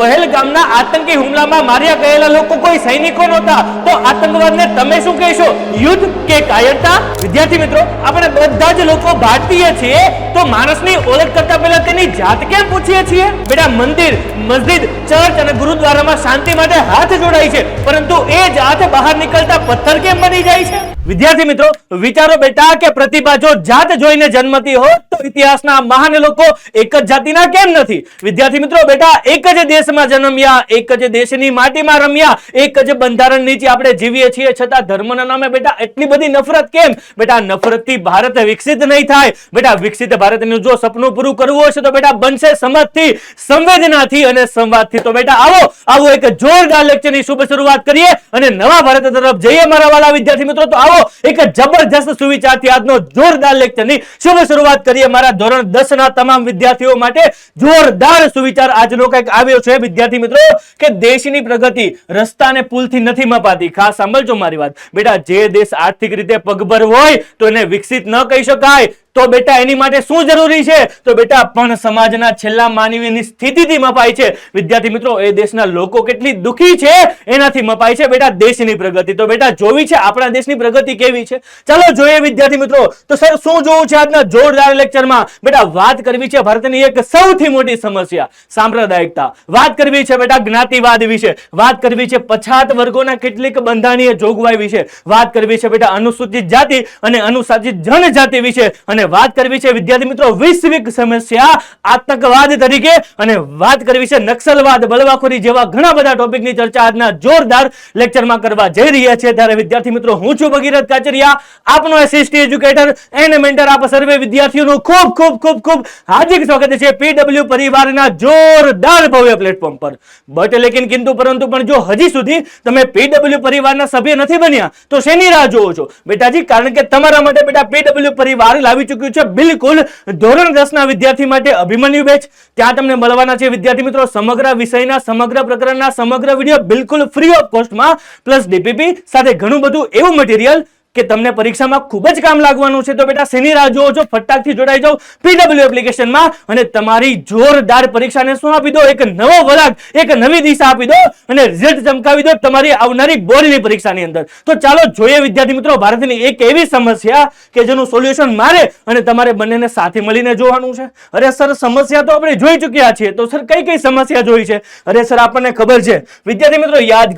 પહેલગામના આતંકી હુમલામાં માર્યા ગયેલા લોકો કોઈ સૈનિકો નહોતા, તો આતંકવાદને તમે શું કહેશો? યુદ્ધ કે કાયરતા? વિદ્યાર્થી મિત્રો, આપણે બધા જ લોકો ભારતીય છીએ, તો માણસની ઓળખ કરતા પહેલા તેની જાત કેમ પૂછીએ છીએ? બેટા, મંદિર, મસ્જિદ, ચર્ચ અને ગુરુદ્વારામાં શાંતિ માટે હાથ જોડાય છે, પરંતુ એ જ હાથ બહાર નીકળતા પથ્થર કેમ બની જાય છે? વિદ્યાર્થી મિત્રો, વિચારો બેટા કે પ્રતિભા જો જાત જોઈને જન્મતી હોત તો ઇતિહાસના મહાન લોકો એક જ જાતિના કેમ નથી? વિદ્યાર્થી મિત્રો, બેટા, એક જ દેશમાં જન્મ્યા, એક જ દેશની માટીમાં રમ્યા, એક જ બંધારણ નીચે આપણે જીવીએ છીએ, છતાં ધર્મના નામે બેટા એટલી બધી નફરત કેમ? બેટા, નફરતથી ભારત વિકસિત નહીં થાય. બેટા, વિકસિત ભારતનું જો સપનું પૂરું કરવું હશે તો બેટા બનશે સમજથી, સંવેદનાથી અને સંવાદથી. તો બેટા આવો એક જોરદાર લેક્ચરની શુભ શરૂઆત કરીએ અને નવા ભારત તરફ જઈએ મારા વાલા વિદ્યાર્થી મિત્રો. તો આવો એક જબરજસ્ત સુવિચારથી આજનો જોરદાર લેક્ચરની શુભ શરૂઆત કરીએ મારા ધોરણ 10 ના તમામ વિદ્યાર્થીઓ માટે. જોરદાર સુવિચાર આજનો કંઈક આવ્યો છે વિદ્યાર્થી મિત્રો કે દેશની પ્રગતિ રસ્તા અને પુલથી નથી મપાતી. ખાસ સાંભળજો મારી વાત. બેટા, જે દેશ આર્થિક રીતે પગભર હોય તો એને વિકસિત ન કહી શકાય. તો બેટા એની માટે શું જરૂરી છે? તો બેટા પણ સમાજના છેલ્લા માનવીની સ્થિતિથી મપાય છે. વિદ્યાર્થી મિત્રો, એ દેશના લોકો કેટલી દુખી છે એનાથી મપાય છે બેટા દેશની પ્રગતિ. તો બેટા જોવી છે આપણા દેશની પ્રગતિ કેવી છે? ચાલો જોઈએ વિદ્યાર્થી મિત્રો. તો સર શું જોવું છે આજના જોરદાર લેક્ચરમાં? બેટા વાત કરવી છે ભારતની એક સૌથી મોટી સમસ્યા, સાંપ્રદાયિકતા. વાત કરવી છે બેટા જ્ઞાતિવાદ વિશે. વાત કરવી છે પછાત વર્ગોના કેટલીક બંધારણીય જોગવાઈ વિશે. વાત કરવી છે બેટા અનુસૂચિત જાતિ અને અનુસૂચિત જનજાતિ વિશે. અને વાત કરવી છે વિદ્યાર્થી મિત્રો વૈશ્વિક સમસ્યા આતંકવાદ તરીકે. અને વાત કરવી છે નક્સલવાદ, બળવાખોરી જેવા ઘણા બધા ટોપિકની ચર્ચા આજના જોરદાર લેક્ચરમાં કરવા જઈ રહ્યા છે. ત્યારે વિદ્યાર્થી મિત્રો, હું છું ભગીરથ કાચરિયા, આપનો એસએસટી એજ્યુકેટર એન્ડ મેન્ટર. આપ સર્વે વિદ્યાર્થીઓનું ખૂબ ખૂબ ખૂબ ખૂબ હાર્દિક સ્વાગત છે પીડબ્લ્યુ પરિવારના જોરદાર ભવ્ય પ્લેટફોર્મ પર. બટ લેકિન કિંતુ પરંતુ પણ જો હજી સુધી તમે પીડબ્લ્યુ પરિવારના સભ્ય નથી બન્યા તો શેની રાહ જોવો છો બેટાજી? કારણ કે તમારા માટે બેટા પીડબ્લ્યુ પરિવાર લાવી ચૂક્યું છે બિલકુલ ધોરણ 10 ના વિદ્યાર્થી માટે અભિમન્યુ બેચ. ત્યાં તમને મળવાના છે વિદ્યાર્થી મિત્રો સમગ્ર વિષયના, સમગ્ર પ્રકરણના સમગ્ર વિડીયો બિલકુલ ફ્રી ઓફ કોસ્ટમાં, પ્લસ ડીપીપી સાથે ઘણું બધું એવું મટીરિયલ કે તમને પરીક્ષામાં ખૂબ જ કામ લાગવાનું છે. તો બેટા શેની રાહ જોવો છો? ફટાકથી જોડાઈ જાઓ પીડબ્લ્યુ એપ્લિકેશનમાં અને તમારી જોરદાર પરીક્ષાને શું આપી દો? એક નવો વળાંક, એક નવી દિશા આપી દો અને રિઝલ્ટ ચમકાવી દો તમારી આવનારી બોર્ડની પરીક્ષાની અંદર. તો ચાલો જોઈએ વિદ્યાર્થી મિત્રો ભારતની એક એવી સમસ્યા કે જેનું સોલ્યુશન મારે અને તમારે બંનેને સાથે મળીને જોવાનું છે. અરે સર, સમસ્યા તો આપણે જોઈ ચૂક્યા છીએ. તો સર કઈ સમસ્યા જોઈ છે? અરે સર, આપણને ખબર છે. વિદ્યાર્થી મિત્રો યાદ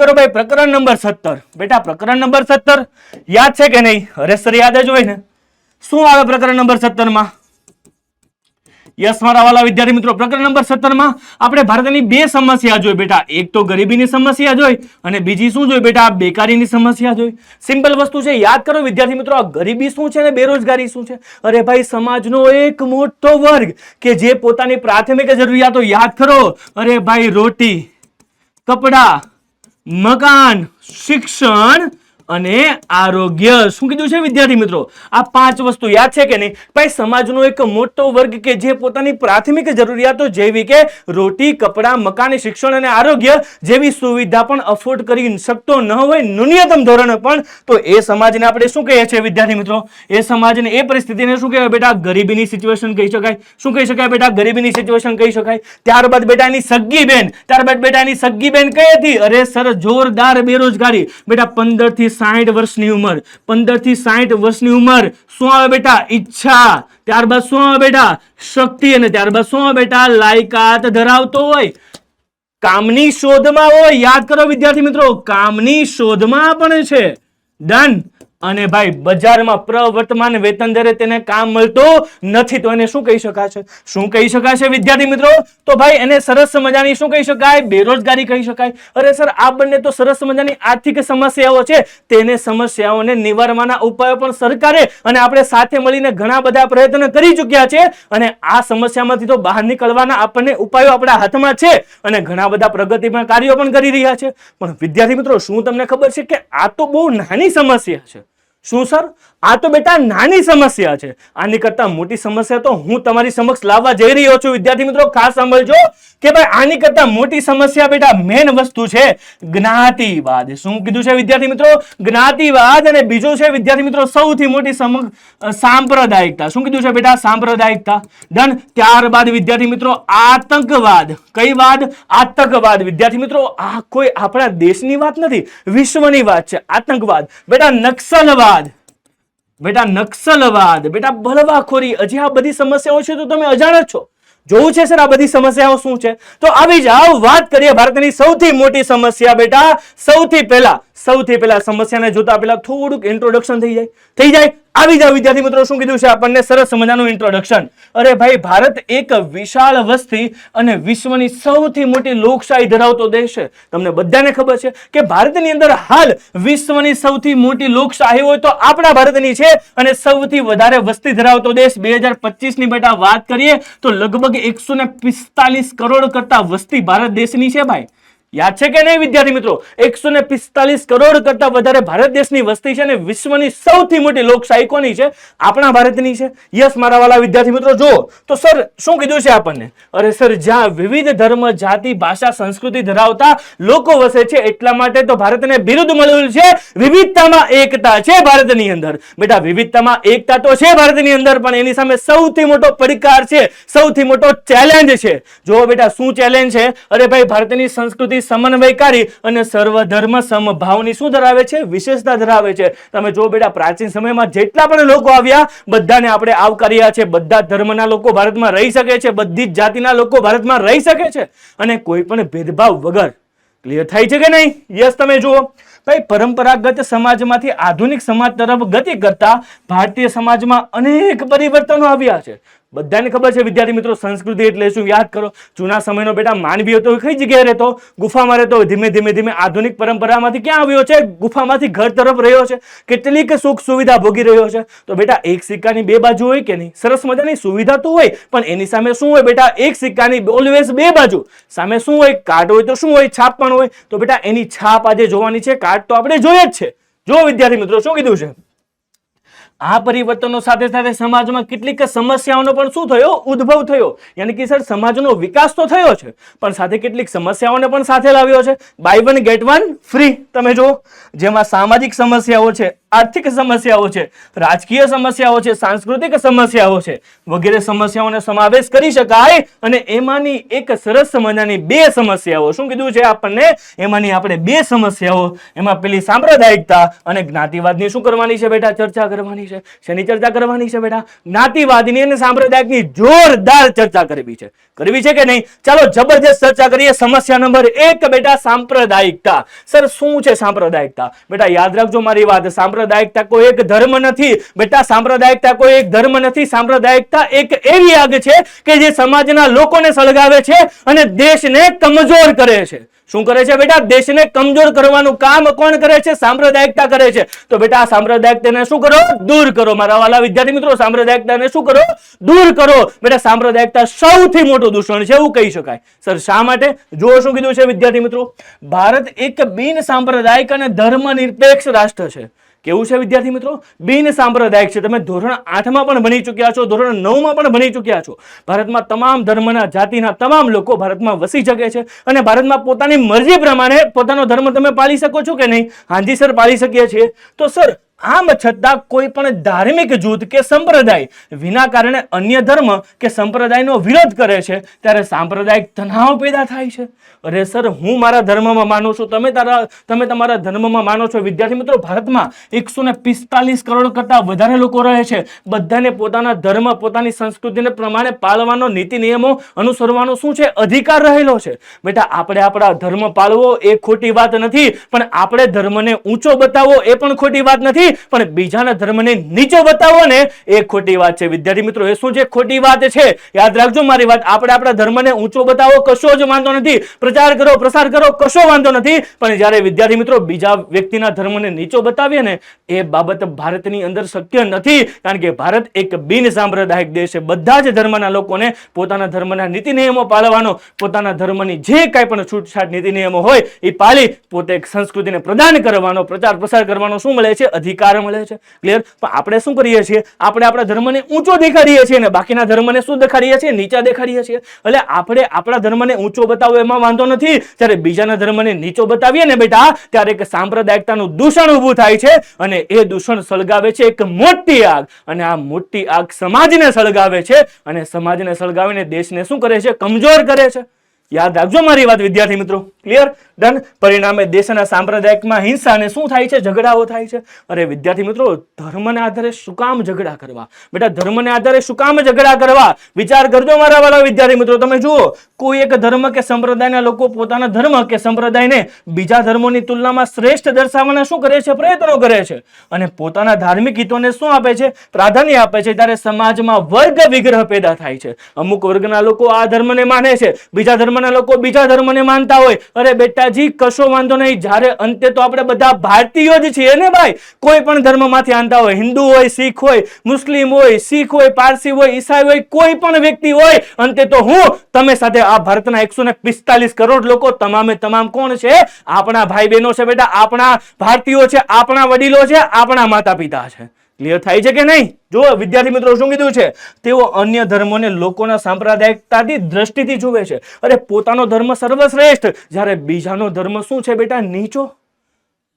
કરો ભાઈ, પ્રકરણ નંબર 17. બેટા પ્રકરણ નંબર 17 યાદ છે કે નહીં? અરે સર યાદ જ હોય ને. શું આવે પ્રકરણ નંબર 17 માં? યસ મારા વાલા વિદ્યાર્થી મિત્રો, પ્રકરણ નંબર 17 માં આપણે ભારતની બે સમસ્યા જોઈ બેટા. એક તો ગરીબીની સમસ્યા જોઈ અને બીજી શું જોઈ બેટા? બેકારીની સમસ્યા જોઈ. સિમ્પલ વસ્તુ છે, યાદ કરો વિદ્યાર્થી મિત્રો, આ ગરીબી શું છે અને બેરોજગારી શું છે? અરે ભાઈ, સમાજનો એક મોટો વર્ગ કે જે પોતાની પ્રાથમિક જરૂરિયાતો, યાદ કરો, અરે ભાઈ રોટી, કપડા, મકાન, શિક્ષણ અને આરોગ્ય. શું કીધું છે વિદ્યાર્થી મિત્રો? આ 5 વસ્તુ યાદ છે કે નહીં? ભાઈ સમાજનો એક મોટો વર્ગ કે જે પોતાની પ્રાથમિક જરૂરિયાતો જેવી કે રોટી, કપડા, મકાન, શિક્ષણ અને આરોગ્ય જેવી સુવિધા પણ અફોર્ડ કરી શકતો ન હોય ન્યૂનતમ ધોરણે પણ, તો એ સમાજને આપણે શું કહીએ છીએ વિદ્યાર્થી મિત્રો? એ સમાજને, એ પરિસ્થિતિને શું કહેવાય બેટા? ગરીબીની સિચ્યુએશન કહી શકાય. શું કહી શકાય બેટા? ગરીબીની સિચ્યુએશન કહી શકાય. ત્યારબાદ બેટા એની સગી બેન, કઈ હતી? અરે સર, જોરદાર બેરોજગારી. બેટા 15 થી 60 વર્ષની ઉંમર, 15 થી 60 વર્ષની ઉંમર. શું આવે બેટા? ઈચ્છા. ત્યારબાદ શું આવે બેટા? શક્તિ. અને ત્યારબાદ શું આવે બેટા? લાયકાત ધરાવતો હોય, કામની શોધમાં હોય. યાદ કરો વિદ્યાર્થી મિત્રો, કામની શોધમાં પણ છે. ડન. અને ભાઈ બજારમાં પ્રવર્તમાન વેતન દરે તેને કામ મળતું નથી, તો એને શું કહી શકાશે? શું કહી શકાશે વિદ્યાર્થી મિત્રો? તો ભાઈ એને સરસ મજાની શું કહી શકાય? બેરોજગારી કહી શકાય. અરે સર, આ બંને તો સરસ મજાની આર્થિક સમસ્યાઓ છે. તેને સમસ્યાઓને નિવારવાના ઉપાયો પણ સરકારે અને આપણે સાથે મળીને ઘણા બધા પ્રયત્નો કરી ચૂક્યા છે અને આ સમસ્યામાંથી તો બહાર નીકળવાના આપણને ઉપાયો આપણા હાથમાં છે અને ઘણા બધા પ્રગતિના કાર્યો પણ કરી રહ્યા છે. પણ વિદ્યાર્થી મિત્રો, શું તમને ખબર છે કે આ તો બહુ નાની સમસ્યા છે? શું સર? આ તો બેટા નાની સમસ્યા છે. આની કરતા મોટી સમસ્યા તો હું તમારી સમક્ષ લાવવા જઈ રહ્યો છું. વિદ્યાર્થી મિત્રો ખાસ સાંભળજો કે ભાઈ આની કરતા મોટી સમસ્યા બેટા મેન વસ્તુ છે જ્ઞાતિવાદ. શું કીધું છે વિદ્યાર્થી મિત્રો? જ્ઞાતિવાદ. અને બીજું છે વિદ્યાર્થી મિત્રો સૌથી મોટી સાંપ્રદાયિકતા. શું કીધું છે બેટા? સાંપ્રદાયિકતા. ડન. ત્યારબાદ વિદ્યાર્થી મિત્રો આતંકવાદ. કઈ વાદ? આતંકવાદ. વિદ્યાર્થી મિત્રો આ કોઈ આપણા દેશની વાત નથી, વિશ્વની વાત છે. આતંકવાદ. બેટા નક્સલવાદ. બેટા નક્સલવાદ. બેટા બળવાખોરી. હજી આ બધી સમસ્યાઓ છે તો તમે અજાણ જ છો. જોવું છે સર આ બધી સમસ્યાઓ શું છે? તો આવી જાઓ, વાત કરીએ ભારતની સૌથી મોટી સમસ્યા. બેટા સૌથી પહેલા સમસ્યાને જોતા પહેલા થોડુંક ઇન્ટ્રોડક્શન થઈ જાય. આવી જાઓ વિદ્યાર્થી મિત્રો. શું કીધું છે આપણને? સરસ મજાનું ઇન્ટ્રોડક્શન. અરે ભાઈ, ભારત એક વિશાળ વસ્તી અને વિશ્વની સૌથી મોટી લોકશાહી ધરાવતો દેશ છે. તમને બધાને ખબર છે કે ભારતની અંદર હાલ વિશ્વની સૌથી મોટી લોકશાહી હોય તો આપણા ભારતની છે. અને સૌથી વધારે વસ્તી ધરાવતો દેશ 2025 ની બેટા વાત કરીએ તો લગભગ 145 કરોડ કરતા વસ્તી ભારત દેશની છે ભાઈ. યાદ છે કે નહીં વિદ્યાર્થી મિત્રો? 145 કરોડ કરતા વધારે ભારત દેશની વસ્તી છે અને વિશ્વની સૌથી મોટી લોકશાહી કોની છે? આપણા ભારતની છે. યસ મારા વાલા વિદ્યાર્થી મિત્રો. જો તો સર શું કીધું છે આપણને? અરે સર, જ્યાં વિવિધ ધર્મ, જાતિ, ભાષા, સંસ્કૃતિ ધરાવતા લોકો વસે છે એટલા માટે તો ભારતને બિરુદ મળ્યું છે વિવિધતામાં એકતા છે ભારતની અંદર. બેટા વિવિધતામાં એકતા તો છે ભારતની અંદર, પણ એની સામે સૌથી મોટો પડકાર છે, સૌથી મોટો ચેલેન્જ છે. જો બેટા શું ચેલેન્જ છે? અરે ભાઈ, ભારતની સંસ્કૃતિ સમન્વયકારી અને સર્વધર્મ સમભાવની શું ધરાવે છે? વિશેષતા ધરાવે છે. તમે જો બેટા પ્રાચીન સમયમાં જેટલા પણ લોકો આવ્યા બધાને આપણે આવકાર્યા છે. બધા ધર્મના લોકો ભારતમાં રહી શકે છે, બધી જ જાતિના લોકો ભારતમાં રહી શકે છે અને કોઈ પણ ભેદભાવ વગર. ક્લિયર થાય છે કે નહીં? યસ. તમે જુઓ ભાઈ, પરંપરાગત સમાજમાંથી આધુનિક સમાજ તરફ ગતિ કરતા ભારતીય સમાજમાં અનેક પરિવર્તનો આવ્યા છે. બધાને ખબર છે વિદ્યાર્થી મિત્રો સંસ્કૃતિ એટલે શું? યાદ કરો. જૂના સમયનો બેટા માનવી હતો કઈ જગ્યાએ રહેતો? ગુફામાં રહેતો. ધીમે આધુનિક પરંપરામાંથી ક્યાં આવ્યો છે? ગુફામાંથી ઘર તરફ રહ્યો છે. કેટલીક સુખ સુવિધા ભોગી રહ્યો છે. તો બેટા એક સિક્કાની બે બાજુ હોય કે નહીં? સરસ મજાની સુવિધા તો હોય, પણ એની સામે શું હોય બેટા? એક સિક્કાની ઓલવેઝ બે બાજુ. સામે શું હોય? કાટ હોય તો શું હોય? છાપ પણ હોય. તો બેટા એની છાપ આજે જોવાની છે, કાટ તો આપણે જોઈએ જ છે. જો વિદ્યાર્થી મિત્રો શું કીધું છે? આ પરિવર્તનો સાથે સાથે સમાજમાં કેટલીક સમસ્યાઓનો પણ શું થયો? ઉદ્ભવ થયો. યાની કે સર સમાજનો વિકાસ તો થયો છે, પણ સાથે કેટલીક સમસ્યાઓને પણ સાથે લાવ્યો છે. Buy one get one free. તમે જો જેમાં સામાજિક સમસ્યાઓ છે, આર્થિક સમસ્યાઓ છે, રાજકીય સમસ્યાઓ છે, સાંસ્કૃતિક સમસ્યાઓ છે, વગેરે સમસ્યાઓનો સમાવેશ કરી શકાય. અને એમાંની એક સરસ મજાની બે સમસ્યાઓ શું કીધું છે આપણને? એમાંની આપણે બે સમસ્યાઓ, એમાં પેલી સાંપ્રદાયિકતા અને જ્ઞાતિવાદની શું કરવાની છે બેટા? ચર્ચા કરવાની છે. શેની ચર્ચા કરવાની છે બેટા? જ્ઞાતિવાદની અને સાંપ્રદાયિકની જોરદાર ચર્ચા કરવી છે. કરવી છે કે નહીં? ચાલો જબરજસ્ત ચર્ચા કરીએ. સમસ્યા નંબર 1 બેટા સાંપ્રદાયિકતા. સર શું છે સાંપ્રદાયિકતા? બેટા યાદ રાખજો મારી વાત. સાંપ્રદાયિકતા કોઈ એક ધર્મ નથી બેટા. સાંપ્રદાયિકતા કોઈ એક ધર્મ નથી. સાંપ્રદાયિકતા એક એવી આગ છે કે જે સમાજના લોકોને સળગાવે છે અને દેશને કમજોર કરે છે. શું કરે છે બેટા? દેશને કમજોર કરવાનું કામ કોણ કરે છે? સાંપ્રદાયિકતા કરે છે. તો બેટા સાંપ્રદાયિકતાને શું કરો? દૂર કરો. મારા વાલા વિદ્યાર્થી મિત્રો, સાંપ્રદાયિકતાને શું કરો? દૂર કરો. બેટા સાંપ્રદાયિકતા સૌથી મોટું દૂષણ છે એવું કહી શકાય. સર શા માટે? જો શું કીધું છે વિદ્યાર્થી મિત્રો? ભારત એક બિન સાંપ્રદાયિક અને ધર્મનિરપેક્ષ રાષ્ટ્ર છે. કેવું છે વિદ્યાર્થી મિત્રો? બિન સાંપ્રદાયિક છે. તમે ધોરણ 8 માં પણ ભણી ચૂક્યા છો, ધોરણ 9 માં પણ ભણી ચૂક્યા છો. ભારતમાં તમામ ધર્મના, જાતિના તમામ લોકો ભારતમાં વસી શકે છે અને ભારતમાં પોતાની મરજી પ્રમાણે પોતાનો ધર્મ તમે પાળી શકો છો કે નહીં? હાજી સર, પાળી શકીએ છીએ. તો સર આમ છતાં કોઈ પણ ધાર્મિક જૂથ કે સંપ્રદાય વિના કારણે અન્ય ધર્મ કે સંપ્રદાયનો વિરોધ કરે છે ત્યારે સાંપ્રદાયિક તણાવ પેદા થાય છે. અરે સર, હું મારા ધર્મમાં માનું છું, તમે તમારા ધર્મમાં માનો છો. વિદ્યાર્થી મિત્રો, ભારતમાં 145 કરોડ કરતા વધારે લોકો રહે છે. બધાને પોતાના ધર્મ, પોતાની સંસ્કૃતિને પ્રમાણે પાળવાનો, નીતિ નિયમો અનુસરવાનો શું છે? અધિકાર રહેલો છે. બેટા આપણે આપણા ધર્મ પાળવો એ ખોટી વાત નથી, પણ આપણે ધર્મને ઊંચો બતાવવો એ પણ ખોટી વાત નથી, પણ બીજાના ધર્મને નીચે બતાવો ને એ ખોટી વાત છે. વિદ્યાર્થી મિત્રો, એ શું છે? ખોટી વાત છે. યાદ રાખજો મારી વાત. આપણે આપણા ધર્મને ઊંચો બતાવો કશો જ વાંધો નથી, પ્રચાર કરો, પ્રસાર કરો, કશો વાંધો નથી, પણ જ્યારે વિદ્યાર્થી મિત્રો બીજા વ્યક્તિના ધર્મને નીચો બતાવીએ ને એ બાબત ભારતની અંદર શક્ય નથી. કારણ કે ભારત એક બિન સાંપ્રદાયિક દેશ છે. બધા જ ધર્મના લોકોને પોતાના ધર્મના નીતિ નિયમો પાળવાનો, પોતાના ધર્મની જે કાંઈ પણ છૂટછાટ નીતિ નિયમો હોય એ પાળી પોતે સંસ્કૃતિને પ્રદાન કરવાનો, પ્રચાર પ્રસાર કરવાનો શું મળે છે? અધિકાર અધિકાર મળે છે. ક્લિયર? પણ આપણે શું કરીએ છીએ? આપણે આપણા ધર્મને ઊંચો દેખાડીએ છીએ ને બાકીના ધર્મને શું દેખાડીએ છીએ? નીચા દેખાડીએ છીએ. એટલે આપણે આપણા ધર્મને ઊંચો બતાવો એમાં વાંધો નથી, જ્યારે બીજાના ધર્મને નીચો બતાવીએ ને બેટા, ત્યારે એક સાંપ્રદાયિકતાનું દૂષણ ઊભું થાય છે અને એ દૂષણ સળગાવે છે એક મોટી આગ, અને આ મોટી આગ સમાજને સળગાવે છે અને સમાજને સળગાવીને દેશને શું કરે છે? કમજોર કરે છે. યાદ રાખજો મારી વાત વિદ્યાર્થી મિત્રો. ક્લિયર? ડન. પરિણામે દેશના સાંપ્રદાયિકમાં હિંસા અને શું થાય છે? ઝઘડાઓ થાય છે. અરે વિદ્યાર્થી મિત્રો, ધર્મને આધારે શું કામ ઝઘડા કરવા? બેટા ધર્મને આધારે શું કામ ઝઘડા કરવા? વિચાર કરજો મારા વાલા વિદ્યાર્થી મિત્રો. તમે જુઓ, કોઈ એક ધર્મ કે સંપ્રદાયના લોકો પોતાના ધર્મ કે સંપ્રદાયને બીજા ધર્મોની તુલનામાં શ્રેષ્ઠ દર્શાવવાના શું કરે છે? પ્રયત્નો કરે છે અને પોતાના ધાર્મિક હિતોને શું આપે છે? પ્રાધાન્ય આપે છે. ત્યારે સમાજમાં વર્ગ વિગ્રહ પેદા થાય છે. અમુક વર્ગના લોકો આ ધર્મને માને છે, બીજા ધર્મના લોકો બીજા ધર્મને માનતા હોય. અરે બેટાજી, કશો વાંધો નહીં, જ્યારે અંતે તો આપણે બધા ભારતીયો જ છીએ ને ભાઈ. કોઈ પણ ધર્મમાંથી આનતા હોય, હિન્દુ હોય, શીખ હોય, મુસ્લિમ હોય, શીખ હોય, પારસી હોય, ઈસાઈ હોય, કોઈ પણ વ્યક્તિ હોય, અંતે તો હું તમે સાથે આ ભારતના 145 કરોડ લોકો તમામે તમામ કોણ છે? આપણા ભાઈ બહેનો છે બેટા, આપણા ભારતીયો છે, આપણા વડીલો છે, આપણા માતા પિતા છે. ક્લિયર થાય છે કે નહીં? જો વિદ્યાર્થી મિત્રો શું કીધું છે? તેઓ અન્ય ધર્મોને લોકોના સાંપ્રદાયિકતાથી દ્રષ્ટિથી જુએ છે. અરે પોતાનો ધર્મ સર્વશ્રેષ્ઠ, જ્યારે બીજાનો ધર્મ શું છે બેટા? નીચો.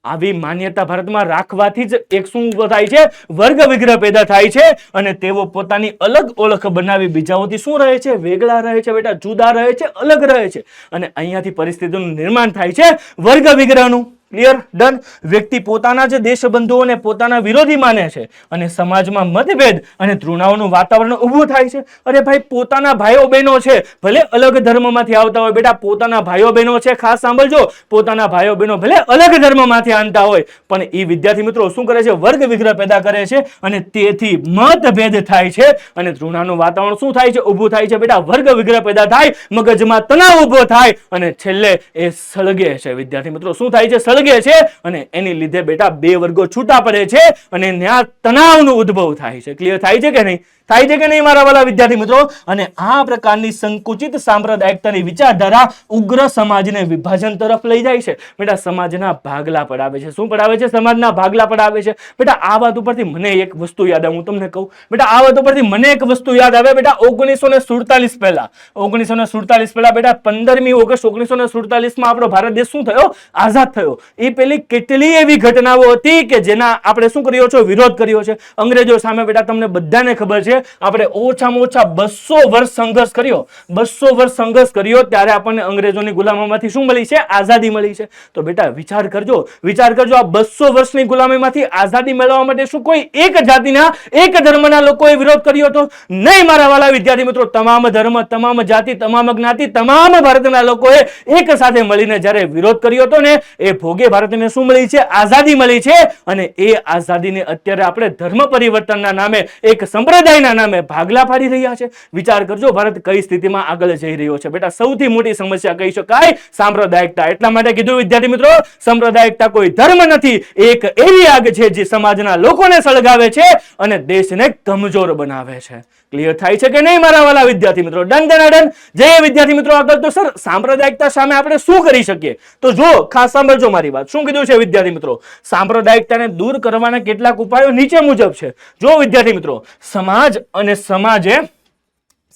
આવી માન્યતા ભારતમાં રાખવાથી જ એક શું થાય છે? વર્ગ વિગ્રહ પેદા થાય છે અને તેઓ પોતાની અલગ ઓળખ બનાવી બીજાઓથી શું રહે છે? વેગળા રહે છે બેટા, જુદા રહે છે, અલગ રહે છે અને અહીંયાથી પરિસ્થિતિનું નિર્માણ થાય છે વર્ગ વિગ્રહનું. ક્લિયર? ડન. વ્યક્તિ પોતાના જ દેશબંધુઓને પોતાના વિરોધી માને છે અને સમાજમાં મતભેદ અને તૃણાઓનું વાતાવરણ ઊભું થાય છે. અરે ભાઈ, પોતાના ભાઈઓ બહેનો છે, ભલે અલગ ધર્મમાંથી આવતા હોય બેટા, પોતાના ભાઈઓ બહેનો છે, ખાસ સાંભળજો, પોતાના ભાઈઓ બહેનો ભલે અલગ ધર્મમાંથી આનતા હોય, પણ એ વિદ્યાર્થી મિત્રો શું કરે છે? વર્ગ વિગ્રહ પેદા કરે છે અને તેથી મતભેદ થાય છે અને તૃણાનું વાતાવરણ શું થાય છે? ઊભું થાય છે બેટા. વર્ગ વિગ્રહ પેદા થાય, મગજમાં તણાવ ઊભો થાય અને છેલ્લે એ સળગે છે. વિદ્યાર્થી મિત્રો શું થાય છે? સળગે છે અને એની લીધે બેટા બે વર્ગો છૂટા પડે છે અને ત્યાં તણાવનો ઉદ્ભવ થાય છે. ક્લિયર થાય છે કે નહીં? થાય છે કે નહીં મારા વાલા વિદ્યાર્થી મિત્રો? અને આ પ્રકારની સંકુચિત સાંપ્રદાયિકતાની વિચારધારા ઉગ્ર સમાજને વિભાજન તરફ લઈ જાય છે. બેટા સમાજના ભાગલા પડાવે છે. શું પડાવે છે? સમાજના ભાગલા પડાવે છે. બેટા આ વાત ઉપરથી મને એક વસ્તુ યાદ આવે, હું તમને કહું બેટા, આ વાત ઉપરથી મને એક વસ્તુ યાદ આવે બેટા. 1947 પહેલા 1947 પહેલા બેટા 15મી ઓગસ્ટ 1947 માં આપણો ભારત દેશ શું થયો? આઝાદ થયો. એ પેલી કેટલી એવી ઘટનાઓ હતી કે જેના આપણે શું કર્યો છે? વિરોધ કર્યો છે અંગ્રેજો સામે. બેટા તમને બધાને ખબર છે, આપણે ઓછામાં ઓછા 200 વર્ષ સંઘર્ષ કર્યો. 200 વર્ષ સંઘર્ષ કર્યો ત્યારે આપણને અંગ્રેજોની ગુલામીમાંથી શું મળી છે? આઝાદી મળી છે. તો બેટા વિચાર કરજો, વિચાર કરજો, આ 200 વર્ષની ગુલામીમાંથી આઝાદી મેળવવા માટે શું કોઈ એક જાતિના, એક ધર્મના લોકોએ વિરોધ કર્યો હતો? નહીં મારા વાલા વિદ્યાર્થી મિત્રો. તમામ ધર્મ, તમામ જાતિ, તમામ જ્ઞાતિ, તમામ ભારતના લોકોએ એક સાથે મળીને જ્યારે વિરોધ કર્યો હતો ને, એ ભોગે ભારતને શું મળી છે? આઝાદી મળી છે. અને એ આઝાદીને અત્યારે આપણે ધર્મ પરિવર્તનના નામે, એક સંપ્રદાયના નામે ભાગલા પાડી રહ્યા છે. વિચાર કરજો ભારત કઈ સ્થિતિમાં આગળ જઈ રહ્યો છે. બેટા સૌથી મોટી સમસ્યા કહી શકાય સાંપ્રદાયિકતા. એટલા માટે કીધું વિદ્યાર્થી મિત્રો, સાંપ્રદાયિકતા કોઈ ધર્મ નથી, એક એવી આગ છે જે સમાજના લોકોને સળગાવે છે અને દેશને કમજોર બનાવે છે. ક્લિયર થાય છે કે નહીં મારા વાલા વિદ્યાર્થી મિત્રો? Done done done. જય વિદ્યાર્થી મિત્રો. આગળ તો સર સાંપ્રદાયિકતા સામે આપણે શું કરી શકીએ? તો જો ખાસ સાંભળજો મારી વાત. શું કીધું છે વિદ્યાર્થી મિત્રો? સાંપ્રદાયિકતાને દૂર કરવાના કેટલાક ઉપાયો નીચે મુજબ છે. જો વિદ્યાર્થી મિત્રો, સમાજ અને સમાજે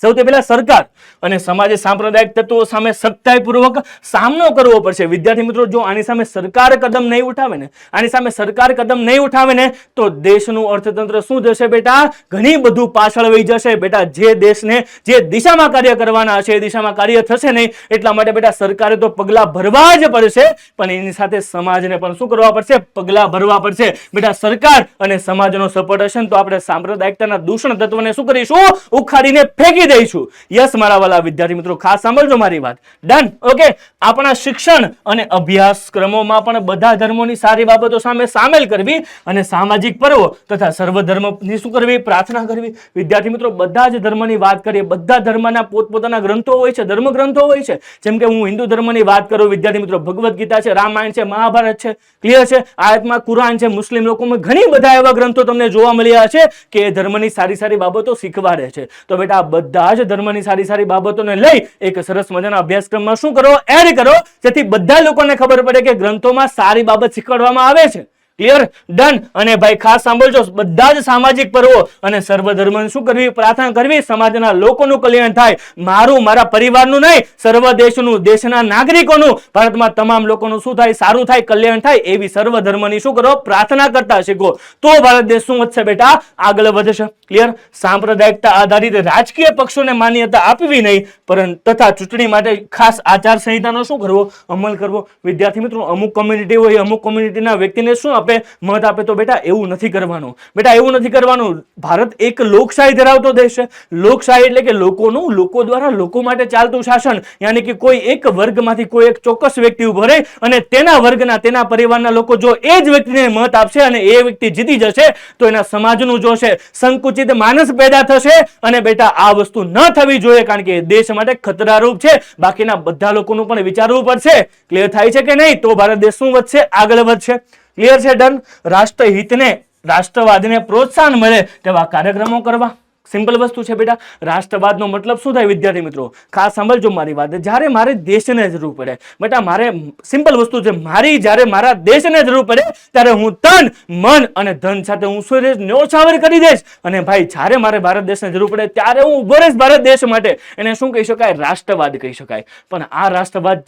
સૌથી પહેલા સરકાર અને સમાજે સાંપ્રદાયિક તત્વો સામે સખ્તાઈપૂર્વક સામનો કરવો પડશે. વિદ્યાર્થી મિત્રો, જો આની સામે સરકાર કદમ નહીં ઉઠાવે ને, આની સામે સરકાર કદમ નહીં ઉઠાવે ને, તો દેશનું અર્થતંત્ર શું જશે બેટા? ઘણી બધું પાછળ વહી જશે બેટા. જે દેશને જે દિશામાં કાર્ય કરવાના છે એ દિશામાં કાર્ય થશે નહીં. એટલા માટે બેટા સરકારે તો પગલા ભરવા જ પડશે, પણ એની સાથે સમાજને પણ શું કરવા પડશે? પગલા ભરવા પડશે. બેટા સરકાર અને સમાજનો સપોર્ટ હશે ને તો આપણે સાંપ્રદાયિકતાના દૂષણ તત્વને શું કરીશું? ઉખાડીને ફેંકી દઈશું. યસ મારા વાલા વિદ્યાર્થી મિત્રો, ખાસ સાંભળજો મારી વાત. ડન. ઓકે. આપણા શિક્ષણ અને અભ્યાસક્રમોમાં પણ બધા ધર્મોની સારી બાબતો સામે સામેલ કરવી અને સામાજિક પર્વો તથા સર્વધર્મની શું કરવી? પ્રાર્થના કરવી. વિદ્યાર્થી મિત્રો, બધા જ ધર્મની વાત કરીએ, બધા ધર્મના પોતપોતાના ગ્રંથો હોય છે, ધર્મ ગ્રંથો હોય છે. જેમ કે હું હિન્દુ ધર્મની વાત કરું વિદ્યાર્થી મિત્રો, ભગવદ્ ગીતા છે, રામાયણ છે, મહાભારત છે. ક્લિયર છે? આયાતમાં કુરાન છે. મુસ્લિમ લોકોમાં ઘણી બધા એવા ગ્રંથો તમને જોવા મળ્યા છે કે એ ધર્મની સારી સારી બાબતો શીખવાડે છે. તો બેટા બધા જ ધર્મની સારી સારી બાબતોને લઈ એક સરસ મજાના અભ્યાસક્રમમાં શું કરો? એડ કરો, જેથી બધા લોકોને ખબર પડે કે ગ્રંથોમાં સારી બાબત શીખવાડવામાં આવે છે. Clear, done. અને ભાઈ ખાસ સાંભળજો, બધા જ સામાજિક પર્વો અને સર્વધર્મને શું કરવી? પ્રાર્થના કરવી, સમાજના લોકોનું કલ્યાણ થાય, મારું, મારા પરિવારનું નહીં, સર્વ દેશનું, દેશના નાગરિકોનું, ભારતમાં તમામ લોકોનું શું થાય? સારું થાય, કલ્યાણ થાય, એવી સર્વધર્મની શું કરો? પ્રાર્થના કરતા શીખો. તો ભારત દેશ શું વધશે બેટા? આગળ વધશે. ક્લિયર. સાંપ્રદાયિકતા આધારિત રાજકીય પક્ષોને માન્યતા આપવી નહીં, પરંતુ તથા ચૂંટણી માટે ખાસ આચાર સંહિતાનો શું કરવો? અમલ કરવો. વિદ્યાર્થી મિત્રો, અમુક કોમ્યુનિટી હોય, અમુક કોમ્યુનિટીના વ્યક્તિને શું આપે? મત આપે. તો બેટા એવું નથી કરવાનું. બેટા એવું નથી કરવાનું. ભારત એક લોકશાહી ધરાવતો દેશ છે. લોકશાહી એટલે કે લોકોનું, લોકો દ્વારા લોકો માટે ચાલતું શાસન. યાની કે કોઈ એક વર્ગમાંથી કોઈ એક ચોક્કસ વ્યક્તિ ઉભો રહે અને તેના વર્ગના, તેના પરિવારના લોકો જો એ જ વ્યક્તિને મત આપશે અને એ વ્યક્તિ જીતી જશે, તો એના સમાજનું જો છે સંકુચિત માનસ પેદા થશે. અને બેટા આ વસ્તુ ન થવી જોઈએ, કારણ કે દેશ માટે ખતરારૂપ છે. બાકીના બધા લોકોનું પણ વિચારવું પડશે. ક્લિયર થાય છે કે નહીં? તો ભારત દેશ શું વધશે? આગળ વધશે. ક્લિયર છે? ડન. રાષ્ટ્રહિતને, રાષ્ટ્રવાદને પ્રોત્સાહન મળે તેવા કાર્યક્રમો કરવા. સિમ્પલ વસ્તુ છે બેટા. રાષ્ટ્રવાદનો મતલબ શું થાય વિદ્યાર્થી મિત્રો? ખાસ સાંભળજો મારી વાત. જ્યારે મારે દેશને જરૂર પડે બેટા, મારે સિમ્પલ વસ્તુ છે, મારી જ્યારે મારા દેશને જરૂર પડે ત્યારે હું તન, મન અને ધન સાથે હું શું ન્યોછાવર કરી દઈશ. અને ભાઈ જ્યારે મારે ભારત દેશને જરૂર પડે ત્યારે હું ઉભો રહીશ ભારત દેશ માટે. એને શું કહી શકાય? રાષ્ટ્રવાદ કહી શકાય. પણ આ રાષ્ટ્રવાદ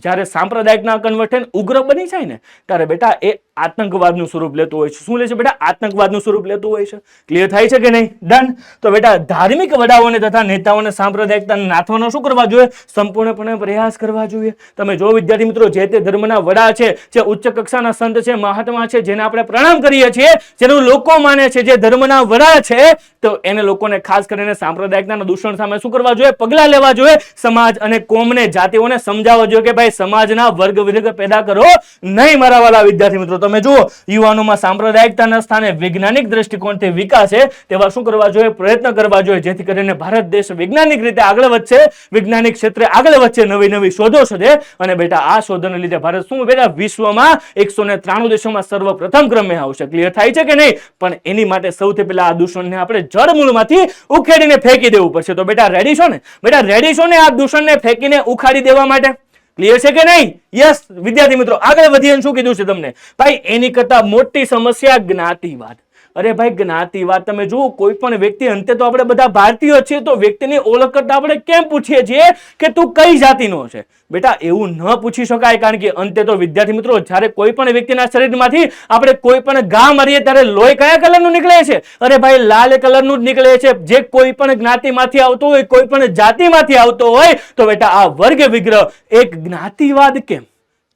જ્યારે સાંપ્રદાયિકના કન્વર્ટ ઉગ્ર બની જાય ને, ત્યારે બેટા એ આતંકવાદનું સ્વરૂપ લેતું હોય છે. શું લે છે બેટા? આતંકવાદનું સ્વરૂપ લેતું હોય છે. ક્લિયર થાય છે કે નહીં? ડન. તો બેટા ધાર્મિક વડાઓને તથા નેતાઓને સાંપ્રદાયિકતાને નાથવાનો શું કરવા જોઈએ? સંપૂર્ણપણે પ્રયાસ કરવા જોઈએ. તમે જો વિદ્યાર્થી મિત્રો, જે તે ધર્મના વડા છે, જે ઉચ્ચ કક્ષાના સંત છે, મહાત્મા છે, જેને આપણે પ્રણામ કરીએ છીએ, જેનું લોકો માને છે, જે ધર્મના વડા છે, તો એને લોકોને ખાસ કરીને સાંપ્રદાયિકતાના દૂષણ સામે શું કરવા જોઈએ? પગલા લેવા જોઈએ. સમાજ અને કોમને, જાતિઓને સમજાવવા જોઈએ કે ભાઈ સમાજના વર્ગ વિર્ગ પેદા કરો નહીં. મારા વાલા વિદ્યાર્થી મિત્રો, તમે જુઓ, યુવાનોમાં સાંપ્રદાયિકતાના સ્થાને વૈજ્ઞાનિક દ્રષ્ટિકોણથી વિકાસે તેવા શું કરવા જોઈએ? પ્રયત્ન કરવા જોઈએ, જેથી કરીને ભારત દેશ વૈજ્ઞાનિક રીતે આગળ વધશે, વૈજ્ઞાનિક ક્ષેત્રે આગળ વધશે, નવી નવી શોધો શોધે. અને બેટા આ શોધોને લીધે ભારત શું બેટા? વિશ્વમાં 193 દેશોમાં સર્વપ્રથમ ક્રમે આવશે. ક્લિયર થાય છે કે નહીં? પણ એની માટે સૌથી પહેલા આ દૂષણને આપણે જડમૂળમાંથી ઉખેડીને ફેંકી દેવું પડશે. તો બેટા રેડી છો ને? બેટા રેડી છો ને આ દૂષણને ફેંકીને ઉખાડી દેવા માટે? ક્લિયર છે કે નહીં? યસ વિદ્યાર્થી મિત્રો, આગળ વધીને શું કીધું છે તમને? ભાઈ એની કરતા મોટી સમસ્યા જ્ઞાતિવાદ. અરે ભાઈ જ્ઞાતિવાદ તમે જુઓ, કોઈ પણ વ્યક્તિ, અંતે તો આપણે બધા ભારતીયો છીએ, તો વ્યક્તિની ઓળખ કરતા આપણે કેમ પૂછીએ છીએ કે તું કઈ જાતિનો છે? બેટા એવું ન પૂછી શકાય, કારણ કે અંતે તો વિદ્યાર્થી મિત્રો, જ્યારે કોઈ પણ વ્યક્તિના શરીરમાંથી આપણે કોઈ પણ ઘા મારીએ ત્યારે લોહી કયા કલરનું નીકળે છે? અરે ભાઈ લાલ કલરનું જ નીકળે છે. જે કોઈ પણ જ્ઞાતિમાંથી આવતો હોય, કોઈ પણ જાતિમાંથી આવતો હોય, તો બેટા આ વર્ગ વિગ્રહ એક જ્ઞાતિવાદ કેમ?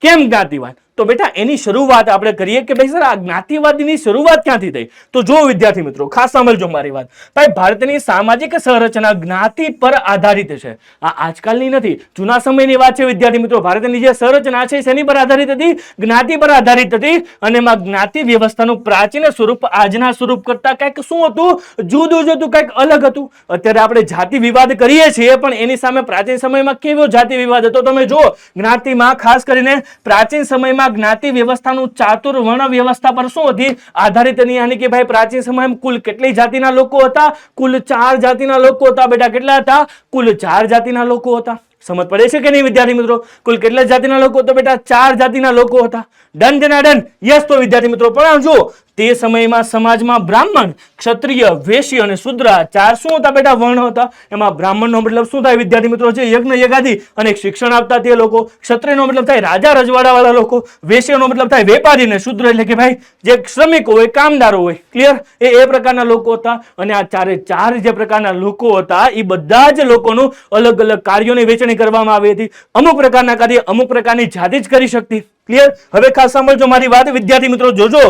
કેમ જ્ઞાતિવાદ? તો બેટા એની શરૂઆત આપણે કરીએ કે ભાઈ સર આ જ્ઞાતિવાદની શરૂઆત ક્યાંથી થઈ? તો જો વિદ્યાર્થી મિત્રો, ખાસ સાંભળજો મારી વાત. ભાઈ ભારતની સામાજિક સંરચના જ્ઞાતિ પર આધારિત છે. આ આજકાલની નથી, જૂના સમયની વાત છે વિદ્યાર્થી મિત્રો. ભારતની જે સંરચના છે શેની પર આધારિત હતી? જ્ઞાતિ પર આધારિત હતી. અને એમાં જ્ઞાતિ વ્યવસ્થાનું પ્રાચીન સ્વરૂપ આજના સ્વરૂપ કરતા કંઈક શું હતું? જુદું જ હતું, કંઈક અલગ હતું. અત્યારે આપણે જાતિ વિવાદ કરીએ છીએ, પણ એની સામે પ્રાચીન સમયમાં કેવો જાતિ વિવાદ હતો તમે જુઓ. જ્ઞાતિમાં ખાસ કરીને પ્રાચીન સમયમાં જ્ઞાતિ વ્યવસ્થાનું ચાતુર્વર્ણ વ્યવસ્થા પર શું હતી? આધારિત હતી. યાની કે ભાઈ પ્રાચીન સમયમાં કુલ કેટલી જાતિના લોકો હતા? કુલ 4 જાતિના લોકો હતા. બેટા કેટલા હતા? કુલ 4 જાતિના લોકો હતા. સમજ પડે છે કે નહીં વિદ્યાર્થી મિત્રો? કુલ કેટલા જાતિના લોકો? તો બેટા 4 જાતિના લોકો હતા. ડન જના ડન. યસ. તો વિદ્યાર્થી મિત્રો પણ જો તે સમયમાં સમાજમાં બ્રાહ્મણ, ક્ષત્રિય, વૈશ્ય અને શુદ્ર 4 શું હતા બેટા? વર્ણ હતા. એમાં બ્રાહ્મણનો મતલબ શું થાય વિદ્યાર્થી મિત્રો? જે યજ્ઞ યજ્ઞાદિ અને શિક્ષણ આપતા તે લોકો. ક્ષત્રિયનો મતલબ થાય રાજા રજવાડા વાળા લોકો. વૈશ્યનો મતલબ થાય વેપારી. ને શુદ્ર એટલે કે ભાઈ જે શ્રમિકો હોય, કામદારો હોય. ક્લિયર? એ પ્રકારના લોકો હતા. અને આ 4 જે પ્રકારના લોકો હતા, એ બધા જ લોકોનું અલગ અલગ કાર્યોની વહેંચણી કરવામાં આવી હતી. અમુક પ્રકારના કાર્ય અમુક પ્રકારની જાતિ જ કરી શકતી. ક્લિયર? હવે ખાસ સાંભળજો મારી વાત વિદ્યાર્થી મિત્રો. જોજો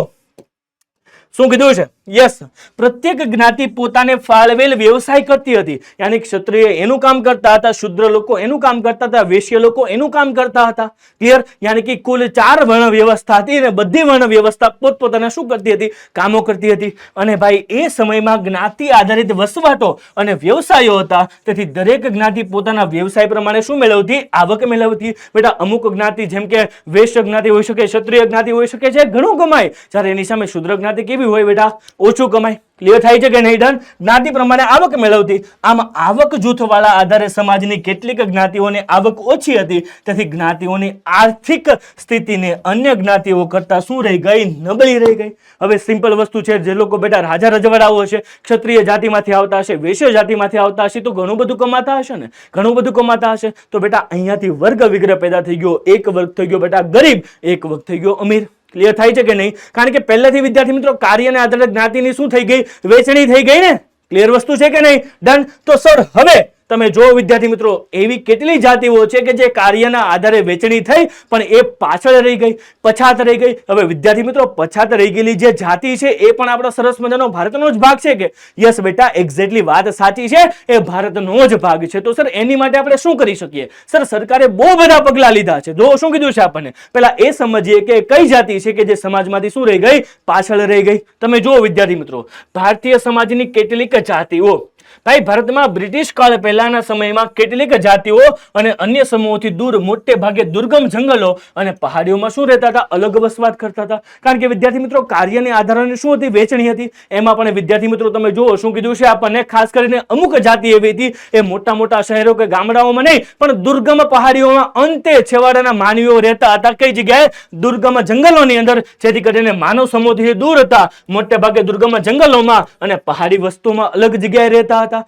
શું કીધું છે? યસ. પ્રત્યેક જ્ઞાતિ પોતાને ફાળવેલ વ્યવસાય કરતી હતી. યાની ક્ષત્રિય એનું કામ કરતા હતા, શુદ્ર લોકો એનું કામ કરતા હતા, વૈશ્ય લોકો એનું કામ કરતા હતા. ક્લિયર? યાની કે કુલ 4 વર્ણ વ્યવસ્થા હતી અને બધી વર્ણ વ્યવસ્થા પોતપોતાને શું કરતી હતી? કામો કરતી હતી. અને ભાઈ એ સમયમાં જ્ઞાતિ આધારિત વસવાટો અને વ્યવસાયો હતા. તેથી દરેક જ્ઞાતિ પોતાના વ્યવસાય પ્રમાણે શું મેળવતી? આવક મેળવતી. બેટા અમુક જ્ઞાતિ જેમ કે વૈશ્ય જ્ઞાતિ હોઈ શકે, ક્ષત્રિય જ્ઞાતિ હોઈ શકે છે, ઘણું કમાય. જ્યારે એની સામે શુદ્ર જ્ઞાતિ કેવી હોય બેટા? ઓછું કમાય. ક્લિયર થાય છે કે નહીં? ડન. જ્ઞાતિ પ્રમાણે આવક મેળવતી. આમ આવક જૂથવાળા આધારે સમાજની કેટલીક જ્ઞાતિઓની આવક ઓછી હતી, તેથી જ્ઞાતિઓની આર્થિક સ્થિતિને અન્ય જ્ઞાતિઓ કરતા શું રહી ગઈ? નબળી રહી ગઈ. હવે સિમ્પલ વસ્તુ છે, જે લોકો બેટા રાજા રજવાડાઓ હશે, ક્ષત્રિય જાતિમાંથી આવતા હશે, વૈશ્ય જાતિમાંથી આવતા હશે, તો ઘણું બધું કમાતા હશે ને, ઘણું બધું કમાતા હશે. તો બેટા અહીંયાથી વર્ગ વિગ્રહ પેદા થઈ ગયો. એક વર્ગ થઈ ગયો બેટા ગરીબ, એક વર્ગ થઈ ગયો અમીર. ક્લિયર થાય છે કે નહીં? કારણ કે પહેલેથી વિદ્યાર્થી મિત્રો કાર્યને આધારે જ્ઞાતિની શું થઈ ગઈ? વેચણી થઈ ગઈ ને. ક્લિયર વસ્તુ છે કે નહીં? ડન. તો સર હવે તમે જો વિદ્યાર્થી મિત્રો એવી કેટલી જાતિઓ છે કે જે કાર્યના આધારે વેચણી થઈ પણ એ પાછળ રહી ગઈ, પછાત રહી ગઈ. હવે વિદ્યાર્થી મિત્રો પછાત રહી ગયેલી જે જાતિ છે એ પણ આપણો સરસ મજાનો ભારતનો જ ભાગ છે કે? યસ બેટા, એક્ઝેક્ટલી વાત સાચી છે, એ ભારતનો જ ભાગ છે. તો સર એની માટે આપણે શું કરી શકીએ? સર સરકારે બહુ બધા પગલા લીધા છે. જો શું કીધું છે આપણને, પહેલા એ સમજીએ કે કઈ જાતિ છે કે જે સમાજમાંથી શું રહી ગઈ? પાછળ રહી ગઈ. તમે જુઓ વિદ્યાર્થી મિત્રો, ભારતીય સમાજની કેટલીક જાતિઓ, ભાઈ ભારતમાં બ્રિટિશ કાળ પહેલાના સમયમાં કેટલીક જાતિઓ અને અન્ય સમૂહોથી દૂર મોટે ભાગે દુર્ગમ જંગલો અને પહાડીઓમાં શું રહેતા હતા? અલગ વસવાટ કરતા હતા. કારણ કે વિદ્યાર્થી મિત્રો કાર્યની આધારે શું હતી? વેચણી હતી. એમાં પણ વિદ્યાર્થી મિત્રો તમે જુઓ શું કીધું છે આપણને, ખાસ કરીને અમુક જાતિ એવી હતી એ મોટા મોટા શહેરો કે ગામડાઓમાં નહીં પણ દુર્ગમ પહાડીઓમાં અંતે છેવાડાના માનવીઓ રહેતા હતા. કઈ જગ્યાએ? દુર્ગમ જંગલોની અંદર, જેથી કરીને માનવ સમૂહથી દૂર હતા, મોટે ભાગે દુર્ગમ જંગલોમાં અને પહાડી વસ્તુમાં અલગ જગ્યાએ રહેતા હતા.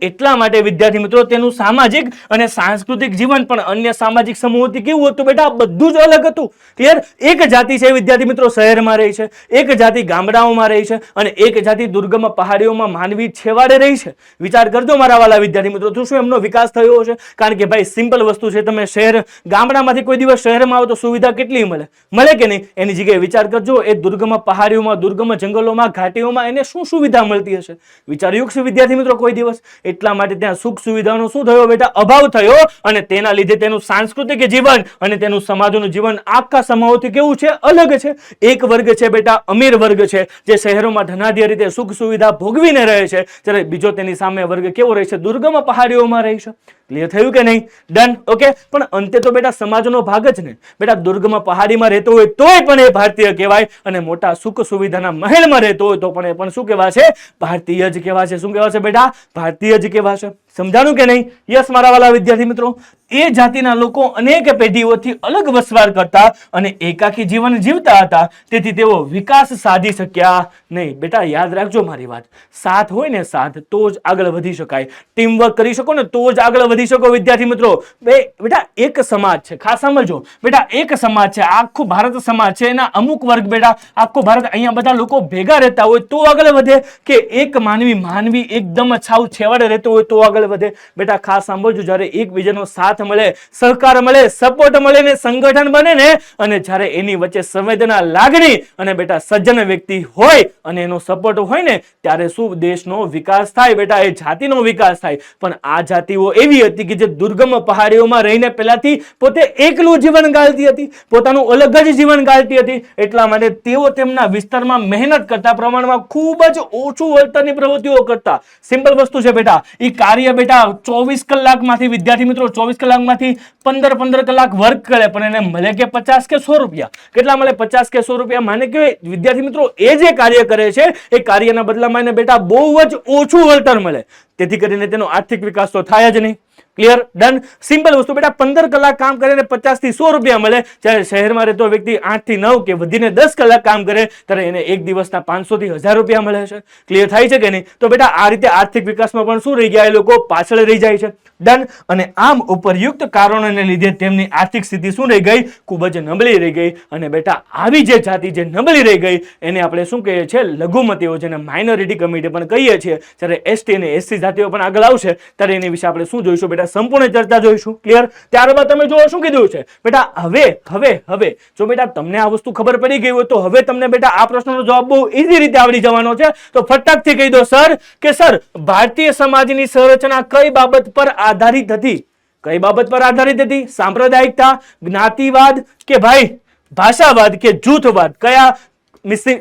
એટલા માટે વિદ્યાર્થી મિત્રો તેનું સામાજિક અને સાંસ્કૃતિક જીવન પણ અન્ય સામાજિક સમૂહોથી કેવું હતું બેટા? બધું જ અલગ હતું. ક્લિયર? એક જાતિ છે વિદ્યાર્થી મિત્રો શહેરમાં રહી છે, એક જાતિ ગામડાઓમાં રહી છે અને એક જાતિ દુર્ગમ પહાડીઓમાં માનવી છેવાડે રહી છે. વિચાર કરજો મારા વાલા વિદ્યાર્થી મિત્રો, તો શું એમનો વિકાસ થયો હશે? કારણ કે ભાઈ સિમ્પલ વસ્તુ છે, તમે શહેર ગામડામાંથી કોઈ દિવસ શહેરમાં આવો તો સુવિધા કેટલી મળે? મળે કે નહીં? એની જગ્યાએ વિચાર કરજો, એ દુર્ગમ પહાડીઓમાં, દુર્ગમ જંગલોમાં, ઘાટીઓમાં એને શું સુવિધા મળતી હશે? વિચાર્યું છે વિદ્યાર્થી મિત્રો કોઈ દિવસ? એટલા માટે ત્યાં સુખ સુવિધાનો શું થયો બેટા? અભાવ થયો અને તેના લીધે તેનું સાંસ્કૃતિક જીવન અને તેનું સમાજનું જીવન આખા સમૂહોથી કેવું છે? અલગ છે. એક વર્ગ છે બેટા અમીર વર્ગ છે, જે શહેરોમાં ધનાઢ્ય રીતે સુખ સુવિધા ભોગવીને રહે છે, જ્યારે બીજો તેની સામે વર્ગ કેવો રહે છે? દુર્ગમ પહાડીઓમાં રહે છે. ક્લિયર થયું કે નહીં? ડન. ઓકે. પણ અંતે તો બેટા સમાજનો ભાગ જ ને. બેટા દુર્ગમ પહાડીમાં રહેતો હોય તોય પણ એ ભારતીય કહેવાય અને મોટા સુખ સુવિધાના મહેલમાં રહેતો હોય તો પણ એ પણ શું કહેવાશે? ભારતીય જ કહેવાશે. શું કહેવાશે બેટા? ભારતીય જ કહેવાશે. સમજાણું કે નહીં? યસ મારા વાલા વિદ્યાર્થી મિત્રો, એ જાતિના લોકો અનેક પેઢીઓથી અલગ વસવાટ કરતા અને એકાકી જીવન જીવતા હતા, તેથી તેઓ વિકાસ સાધી શક્યા નહીં. બેટા યાદ રાખજો મારી વાત, સાથ હોય ને સાથ, તો જ આગળ વધી શકાય. ટીમ વર્ક કરી શકો ને તો જ આગળ વધી શકો વિદ્યાર્થી મિત્રો. બેટા એક સમાજ છે, ખાસ સમજો બેટા, એક સમાજ છે, આખું ભારત સમાજ છે, એના અમુક વર્ગ બેટા આખું ભારત, અહીંયા બધા લોકો ભેગા રહેતા હોય તો આગળ વધે, કે એક માનવી એકદમ છાવ છેવાડે રહેતો હોય તો આગળ વધે? બેટા ખાસ સાંભળજો, જ્યારે એકબીજાનો સાથ મળે, સહકાર મળે, સપોર્ટ મળે ને સંગઠન બને ને, અને જ્યારે એની વચ્ચે સંવેદના, લાગણી અને બેટા સજ્જન વ્યક્તિ હોય અને એનો સપોર્ટ હોય ને, ત્યારે શું? દેશનો વિકાસ થાય બેટા, એ જાતિનો વિકાસ થાય. પણ આ જાતિઓ એવી હતી કે જે દુર્ગમ પહાડીઓમાં રહીને પહેલાથી પોતે એકલું જીવન ગાળતી હતી, પોતાનું અલગ જ જીવન ગાળતી હતી. એટલા માટે તેઓ તેમના વિસ્તારમાં મહેનત કરતા પ્રમાણમાં ખૂબ જ ઓછું વળતરની પ્રવૃત્તિઓ કરતા. સિમ્પલ વસ્તુ છે બેટા, એ કાર્ય બેટા 24 કલાકમાંથી વિદ્યાર્થી મિત્રો 24 કલાકમાંથી 15 કલાક વર્ક કરે, પણ એને મળે કે 50 કે 100 રૂપિયા? કેટલા મળે? 50 કે 100 રૂપિયા. માને કે વિદ્યાર્થી મિત્રો એ જે કાર્ય કરે છે એ કાર્યના બદલામાં એને બેટા બહુ જ ઓછું વળતર મળે, તેથી કરીને તેનો આર્થિક વિકાસ તો થાય જ નહીં. ક્લિયર? ડન. સિમ્પલ વસ્તુ બેટા, 15 કલાક કામ કરે ને 50 થી 100 રૂપિયા મળે, જ્યારે શહેરમાં રહેતો વ્યક્તિ 8 થી 9 કે વધીને 10 કલાક કામ કરે ત્યારે એને એક દિવસના 500 થી 1000 રૂપિયા મળે છે. ક્લિયર થાય છે કે નહીં? તો બેટા આ રીતે આર્થિક વિકાસમાં પણ શું રહી ગયા? એ લોકો પાછળ રહી જાય છે. ડન. અને આમ ઉપરયુક્ત કારણોને લીધે તેમની આર્થિક સ્થિતિ શું રહી ગઈ? ખૂબ જ નબળી રહી ગઈ. અને બેટા આવી જે જાતિ જે નબળી રહી ગઈ એને આપણે શું કહીએ છીએ? લઘુમતીઓ, જેને માઇનોરિટી કમ્યુનિટી પણ કહીએ છીએ. જ્યારે એસટી અને એસસી જાતિઓ પણ આગળ આવશે ત્યારે એની વિશે આપણે શું જોઈશું બેટા? સંપૂર્ણ ચર્ચા જોઈશું. ક્લિયર? ત્યારબાદ તમે જુઓ શું કીધું છે બેટા, હવે જો બેટા તમને આ વસ્તુ ખબર પડી ગઈ હોય તો હવે તમને બેટા આ પ્રશ્નનો જવાબ બહુ ઈઝી રીતે આવડી જવાનો છે. તો ફટાકથી કહી દો સર કે સર ભારતીય સમાજની સંરચના કઈ બાબત પર આધારિત હતી? કઈ બાબત પર આધારિત હતી? સાંપ્રદાયિકતા, જ્ઞાતિવાદ કે ભાઈ ભાષાવાદ કે જૂથવાદ? કયા?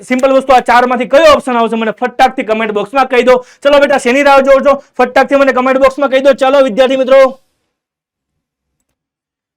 સિમ્પલ વસ્તુ આ ચારમાંથી કયો ઓપ્શન આવશે? મને ફટાકથી કમેન્ટ બોક્સમાં કહી દો. ચલો બેટા શેની રાહ જોવો છો? ફટાકથી મને કમેન્ટ બોક્સમાં કહી દો. ચલો વિદ્યાર્થી મિત્રો.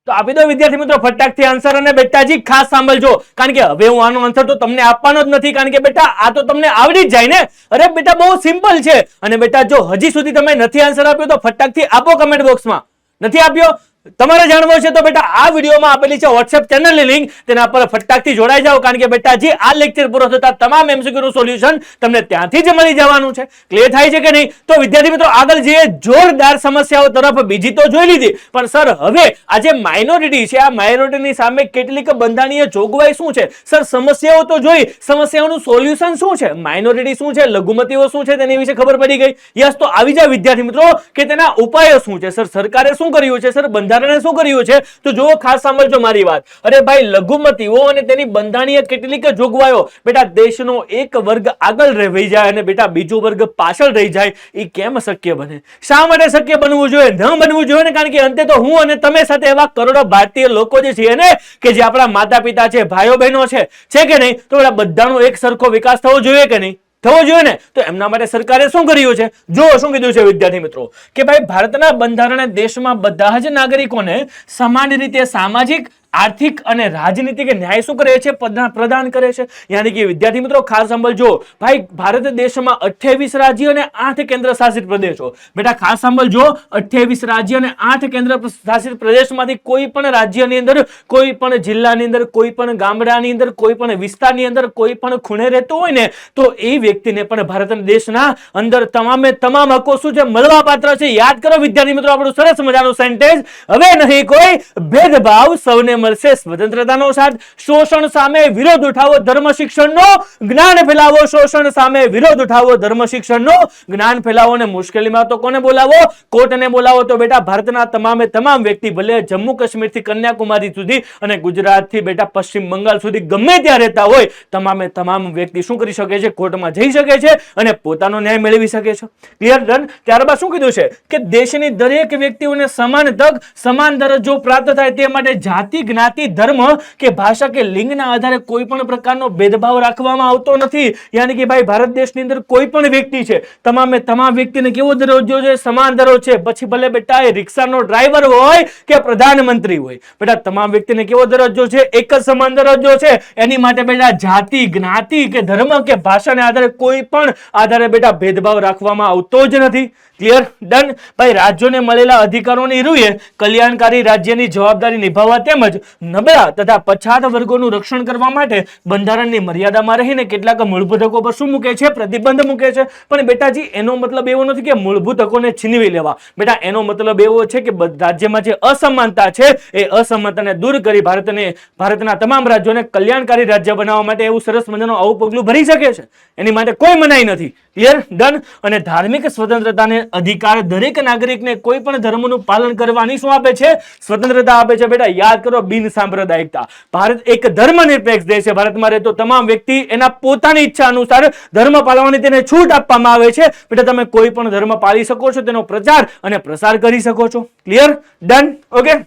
તો આપી દો વિદ્યાર્થી મિત્રો ફટાકથી આન્સર. અને બેટાજી ખાસ સાંભળજો, કારણ કે હવે હું આનો આન્સર તો તમને આપવાનો જ નથી, કારણ કે બેટા આ તો તમને આવડી જ જાય ને. અરે બેટા બહુ સિમ્પલ છે. અને બેટા જો હજી સુધી તમે નથી આન્સર આપ્યો તો ફટાકથી આપો કમેન્ટ બોક્સમાં. નથી આપ્યો તમારે જાણવું છે તો બેટા આ વિડીયોમાં આપેલી છે WhatsApp ચેનલની લિંક, તેના પર ફટાકથી જોડાઈ જાઓ, કારણ કે બેટાજી આ લેક્ચર પૂરો થતા તમામ MCQ નું સોલ્યુશન તમને ત્યાંથી જ મળી જવાનું છે. ક્લિયર થાય છે કે નહીં? તો વિદ્યાર્થી મિત્રો આગળ જઈએ જોરદાર સમસ્યાઓ તરફ. બીજી તો જોઈ લીધી, પણ સર હવે આ જે માઇનોરિટી છે, આ માઇનોરિટીની સામે કેટલીક બંધારણીય જોગવાઈ શું છે? સર સમસ્યાઓ તો જોઈ, સમસ્યાઓનું સોલ્યુશન શું છે? માઇનોરિટી શું છે, લઘુમતીઓ શું છે, તેની વિશે ખબર પડી ગઈ. યસ, તો આવી જાય વિદ્યાર્થી મિત્રો કે તેના ઉપાયો શું છે. સર સરકારે શું કર્યું છે? સર બંધારણે શું કર્યું છે? તો જુઓ ખાસ સાંભળજો મારી વાત. અરે ભાઈ લઘુમતીઓ અને તેની બંધારણીય કેટલીક જોગવાઈઓ, બેટા દેશનો એક વર્ગ આગળ રહી જાય અને બેટા બીજો વર્ગ પાછળ રહી જાય, એ કેમ શક્ય બને? શા માટે શક્ય બનવું જોઈએ? ન બનવું જોઈએ ને, કારણ કે અંતે તો હું અને તમે સાથે એવા કરોડો ભારતીય લોકો જે છીએ ને, કે જે આપણા માતા પિતા છે, ભાઈઓ બહેનો છે કે નહીં? તો બધાનો એક સરખો વિકાસ થવો જોઈએ કે નહીં? થવો જોઈએ ને. તો એમના માટે સરકારે શું કર્યું છે? જો શું કીધું છે વિદ્યાર્થી મિત્રો કે ભાઈ ભારતના બંધારણે દેશમાં બધા જ નાગરિકોને સમાન રીતે સામાજિક, આર્થિક અને રાજનીતિક ન્યાય શું કરે છે? પ્રદાન કરે છે. યાની કે વિદ્યાર્થી મિત્રો ખાસ સાંભળજો ભાઈ, ભારત દેશમાં 28 રાજ્યો અને 8 કેન્દ્ર શાસિત પ્રદેશો. બેટા ખાસ સાંભળજો, 28 રાજ્ય અને 8 કેન્દ્ર શાસિત પ્રદેશમાંથી કોઈ પણ રાજ્યની અંદર, કોઈ પણ જિલ્લાની અંદર, કોઈ પણ ગામડાની અંદર, કોઈ પણ વિસ્તારની અંદર, કોઈ પણ ખૂણે રહેતો હોય ને, તો એ વ્યક્તિને પણ ભારત દેશના અંદર તમામે તમામ હકો શું છે? મળવા પાત્ર છે. યાદ કરો વિદ્યાર્થી મિત્રો આપણું સરસ મજાનું સેન્ટેન્સ, હવે નહીં કોઈ ભેદભાવ, સૌને મળશે સ્વતંત્રતાનો સાથ, શોષણ સામે વિરોધ ઉઠાવો, ધર્મ શિક્ષણનો જ્ઞાન ફેલાવો, શોષણ સામે વિરોધ ઉઠાવો, ધર્મ શિક્ષણનો જ્ઞાન ફેલાવો. અને મુશ્કેલીમાં તો કોને બોલાવો? કોર્ટને બોલાવો. તો બેટા ભારતના તમામે તમામ વ્યક્તિ, ભલે જમ્મુ કાશ્મીર થી કન્યાકુમારી સુધી અને ગુજરાત થી બેટા પશ્ચિમ બંગાળ સુધી ગમે ત્યાં રહેતા હોય, તમામે તમામ વ્યક્તિ શું કરી શકે છે? કોર્ટમાં જઈ શકે છે અને પોતાનો ન્યાય મેળવી શકે છે. ક્લિયર? ડન. ત્યારબાદ શું કીધું છે કે દેશની દરેક વ્યક્તિઓને સમાન તક, સમાન દરજ્જો પ્રાપ્ત થાય તે માટે જાતિ, જ્ઞાતિ, ધર્મ કે ભાષા કે લિંગના આધારે કોઈ પણ પ્રકારનો ભેદભાવ રાખવામાં આવતો નથી. યાની કે ભાઈ ભારત દેશની અંદર કોઈ પણ વ્યક્તિ છે, તમામે તમામ વ્યક્તિને કેવો દરજ્જો છે? સમાન દરજ્જો છે. પછી ભલે બેટા એ રિક્ષાનો ડ્રાઈવર હોય કે પ્રધાનમંત્રી હોય, બેટા તમામ વ્યક્તિને કેવો દરજ્જો છે? એક જ સમાન દરજ્જો છે. એની માટે બેટા જાતિ, જ્ઞાતિ કે ધર્મ કે ભાષાને આધારે કોઈ પણ આધારે બેટા ભેદભાવ રાખવામાં આવતો જ નથી. ક્લિયર? ડન. ભાઈ રાજ્યોને મળેલા અધિકારોની રૂએ કલ્યાણકારી રાજ્યની જવાબદારી નિભાવવા તેમજ નબળા તથા પછાત વર્ગોનું રક્ષણ કરવા માટે બંધારણની મર્યાદામાં રહીને કેટલાક મૂળભૂત હકો પર શું મૂકે છે? પ્રતિબંધ મૂકે છે. પણ બેટાજી એનો મતલબ એવો નથી કે મૂળભૂત હકોને છીનવી લેવા. બેટા એનો મતલબ એવો છે કે રાજ્યમાં જે અસમાનતા છે એ અસમાનતાને દૂર કરી ભારતના તમામ રાજ્યોને કલ્યાણકારી રાજ્ય બનાવવા માટે એવું સરસ મજાનું આવું પગલું ભરી શકે છે. એની માટે કોઈ મનાઈ નથી. ક્લિયર? ડન. અને ધાર્મિક સ્વતંત્રતાને અધિકાર દરેક નાગરિકને કોઈ પણ ધર્મનું પાલન કરવાની શું આપે છે? સ્વતંત્રતા આપે છે. બેટા યાદ કરો, બિન સાંપ્રદાયિકતા. ભારત એક ધર્મનિરપેક્ષ દેશ છે. ભારતમાં રહેતો તમામ વ્યક્તિ એના પોતાની ઈચ્છા અનુસાર ધર્મ પાળવાની તેને છૂટ આપવામાં આવે છે. બેટા તમે કોઈ પણ ધર્મ પાળી શકો છો, તેનો પ્રચાર અને પ્રસાર કરી શકો છો. ક્લિયર? ડન. ઓકે.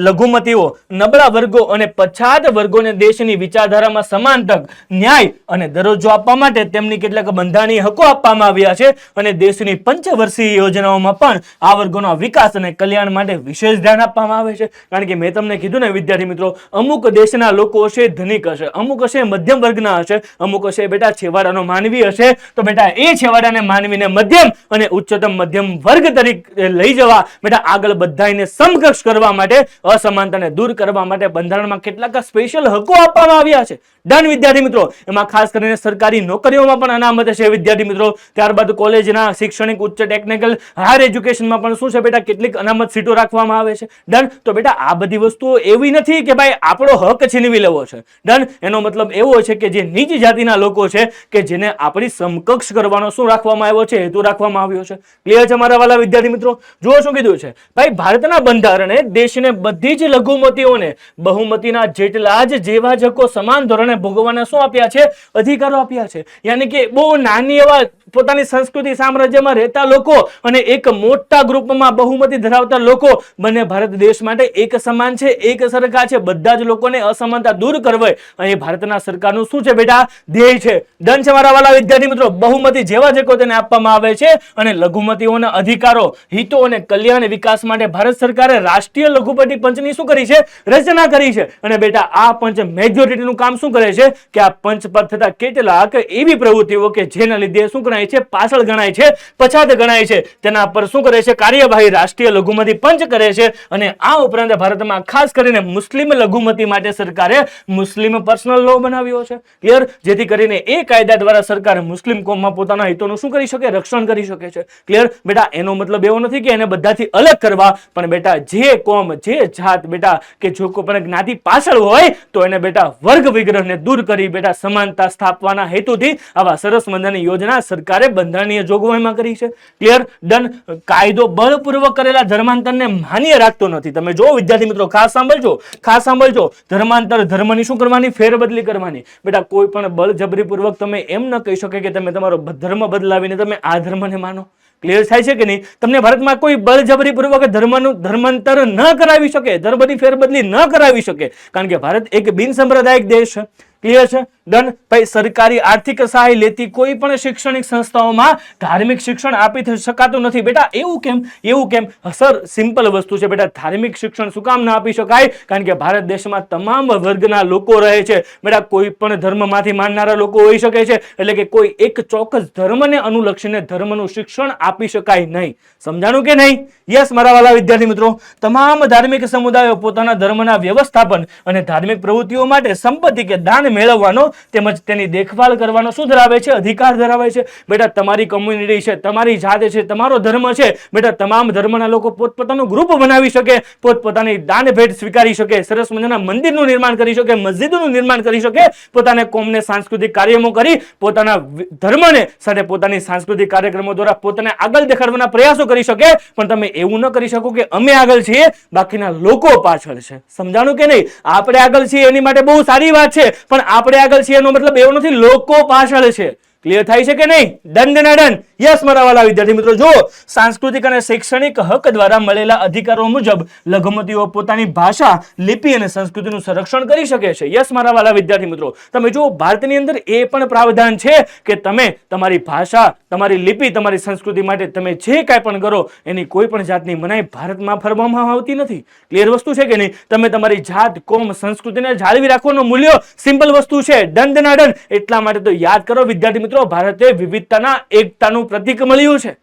લઘુમતીઓ, નબળા વર્ગો અને પછાત વર્ગોને દેશની વિચારધારામાં સમાન તક, ન્યાય અને દરજ્જો આપવા માટે તેમની કેટલાક બંધારણીય હકો આપવામાં આવ્યા છે. અને દેશની પંચવર્ષીય યોજનાઓમાં પણ આ વર્ગોના વિકાસ અને કલ્યાણ માટે વિશેષ ધ્યાન આપવામાં આવે છે. કારણ કે મેં તમને કીધું ને વિદ્યાર્થી મિત્રો, અમુક દેશના લોકો હશે ધનિક હશે, અમુક હશે મધ્યમ વર્ગના હશે, અમુક હશે બેટા છેવાડાનો માનવી હશે. તો બેટા એ છેવાડાને માનવીને મધ્યમ અને ઉચ્ચતમ મધ્યમ વર્ગ તરીકે લઈ જવા, બેટા આગળ બધાને સમકક્ષ કરવા માટે, અસમાનતાને દૂર કરવા માટે બંધારણમાં કેટલાક સ્પેશિયલ હકો આપવામાં આવ્યા છે. ડન વિદ્યાર્થી મિત્રો. એમાં ખાસ કરીને સરકારી નોકરીઓમાં પણ અનામત છે વિદ્યાર્થી મિત્રો. ત્યારબાદ કોલેજના શૈક્ષણિક, ઉચ્ચ ટેકનિકલ, હાયર એજ્યુકેશનમાં પણ શું છે બેટા કેટલીક અનામત સીટો રાખવામાં આવે છે. ડન. તો બેટા આ બધી વસ્તુઓ એવી નથી કે ભાઈ આપણો હક છીનવી લેવો છે. ડન. એનો મતલબ એવો છે કે જે નીચ જાતિના લોકો છે કે જેને આપણી સમકક્ષ કરવાનો શું રાખવામાં આવ્યો છે? હેતુ રાખવામાં આવ્યો છે. ક્લિયર છે મારા વાલા વિદ્યાર્થી મિત્રો? જુઓ શું કીધું છે ભાઈ, ભારતના બંધારણે દેશને બધી જ લઘુમતીઓને બહુમતીના જેટલા જ જેવા જ હકો સમાન ધોરણે ભોગવવાના શું આપ્યા છે? અધિકારો આપ્યા છે. યાની કે બહુ નાની એવા પોતાની સંસ્કૃતિ સામ્રાજ્યમાં રહેતા લોકો અને એક મોટા ગ્રુપમાં બહુમતી ધરાવતા લોકો બંને ભારત દેશ માટે એક સમાન છે, એક સરખા છે. બધા જ લોકોને અસમાનતા દૂર કરવી અહીં ભારતના સરકારનું શું છે બેટા? ધ્યેય છે. ડન છે મારા વાલા વિદ્યાર્થી મિત્રો. બહુમતી જેવા જ હકો તેને આપવામાં આવે છે અને લઘુમતીઓના અધિકારો, હિતો અને કલ્યાણ વિકાસ માટે ભારત સરકારે રાષ્ટ્રીય લઘુમતી પંચની શું કરી છે? રચના કરી છે. અને બેટા આ પંચ મેજોરિટીનું કામ શું કરે છે કે આ પંચ પર થતા કેટલાક એવી પ્રવૃત્તિઓ કે જેના લીધે શું ગણાય છે? પાછળ ગણાય છે, પછાત ગણાય છે, તેના પર શું કરે છે? કાર્યવાહી રાષ્ટ્રીય લઘુમતી પંચ કરે છે. અને આ ઉપરાંત ભારતમાં ખાસ કરીને મુસ્લિમ લઘુમતી માટે સરકારે મુસ્લિમ પર્સનલ લો બનાવ્યો છે. ક્લિયર? જેથી કરીને એ કાયદા દ્વારા સરકાર મુસ્લિમ કોમમાં પોતાના હિતોનું શું કરી શકે? રક્ષણ કરી શકે છે. ક્લિયર? બેટા એનો મતલબ એવો નથી કે એને બધાથી અલગ કરવા, પણ બેટા જે કોમ, જે જાત બેટા કે જો કોઈ પણ જ્ઞાતિ પાછળ હોય તો એને બેટા વર્ગ વિગ્રહને દૂર કરી બેટા સમાનતા સ્થાપવાના હેતુથી આવા સરસ મજાની યોજના સરકારે બંધારણીય જોગવાઈમાં કરી છે. ક્લિયર? ડન. કાયદો બળપૂર્વક કરેલા ધર્માંતરને માન્ય રાખતો નથી. તમે જો વિદ્યાર્થી મિત્રો ખાસ સાંભળજો, ખાસ સાંભળજો. ધર્માંતર, ધર્મની શું કરવાની? ફેરબદલી કરવાની. બેટા કોઈ પણ બળજબરીપૂર્વક તમે એમ ન કહી શકે કે તમે તમારો ધર્મ બદલાવીને તમે આ ધર્મને માનો. ક્લિયર થાય છે કે નહીં? તમને ભારતમાં કોઈ બળજબરીપૂર્વક ધર્મનું ધર્માંતર ન કરાવી શકે, ધર્મની ફેરબદલી ન કરાવી શકે, કારણ કે ભારત એક બિનસાંપ્રદાયિક દેશ છે. ક્લિયર છે? ડન. ભાઈ સરકારી આર્થિક સહાય લેતી કોઈ પણ શૈક્ષણિક સંસ્થાઓમાં ધાર્મિક શિક્ષણ આપી શકાતું નથી. બેટા એવું કેમ? એવું કેમ? સર સિમ્પલ વસ્તુ છે બેટા. ધાર્મિક શિક્ષણ શું કામ ના આપી શકાય? કારણ કે ભારત દેશમાં તમામ વર્ગના લોકો રહે છે. બેટા કોઈ પણ ધર્મમાંથી માનનારા લોકો હોઈ શકે છે, એટલે કે કોઈ એક ચોક્કસ ધર્મને અનુલક્ષીને ધર્મનું શિક્ષણ આપી શકાય નહીં. સમજાણું કે નહીં? યસ મારા વાલા વિદ્યાર્થી મિત્રો, તમામ ધાર્મિક સમુદાયો પોતાના ધર્મના વ્યવસ્થાપન અને ધાર્મિક પ્રવૃત્તિઓ માટે સંપત્તિ કે દાન મેળવવાનો તેમજ તેની દેખભાળ કરવાનો શું ધરાવે છે? અધિકાર ધરાવે છે. બેટા તમારી કમ્યુનિટી છે, તમારી જાત છે, તમારો ધર્મ છે. બેટા તમામ ધર્મના લોકો પોતપોતાનું ગ્રુપ બનાવી શકે, પોતપોતાની દાન ભેટ સ્વીકારી શકે, સરસ મજાના મંદિરનું નિર્માણ કરી શકે, મસ્જિદનું નિર્માણ કરી શકે, પોતાને કોમને સાંસ્કૃતિક કાર્યક્રમો કરી પોતાના ધર્મને સાથે પોતાની સાંસ્કૃતિક કાર્યક્રમો દ્વારા પોતાને આગળ દેખાડવાના પ્રયાસો કરી શકે. પણ તમે એવું ન કરી શકો કે અમે આગળ છીએ, બાકીના લોકો પાછળ છે. સમજાણું કે નહીં? આપણે આગળ છીએ એની માટે બહુ સારી વાત છે, પણ આપણે આગળ છીએ એનો મતલબ એવો નથી લોકો પાછળ છે. ક્લિયર થાય છે કે નહીં? ડન ના ડન? યસ મારા વાલા વિદ્યાર્થી મિત્રો, જો સાંસ્કૃતિક અને શૈક્ષણિક હક દ્વારા મળેલા અધિકારો મુજબ લઘુમતીઓ પોતાની ભાષા, લિપિ અને સંસ્કૃતિનું સંરક્ષણ કરી શકે છે. યસ મારા વાલા વિદ્યાર્થી મિત્રો, તમે જો ભારતની અંદર એ પણ પ્રાવધાન છે કે તમે તમારી ભાષા, તમારી લિપિ, તમારી સંસ્કૃતિ માટે તમે જે કાંઈ પણ કરો એની કોઈ પણ જાતની મનાઈ ભારતમાં ફરવામાં આવતી નથી. ક્લિયર વસ્તુ છે કે નહીં? તમે તમારી જાત, કોમ, સંસ્કૃતિને જાળવી રાખવાનું મૂલ્ય સિમ્પલ વસ્તુ છે. ડન ના ડન? એટલા માટે તો યાદ કરો વિદ્યાર્થી મિત્રો, ભારતે વિવિધતાના એકતાનું પ્રતીક મળ્યું છે.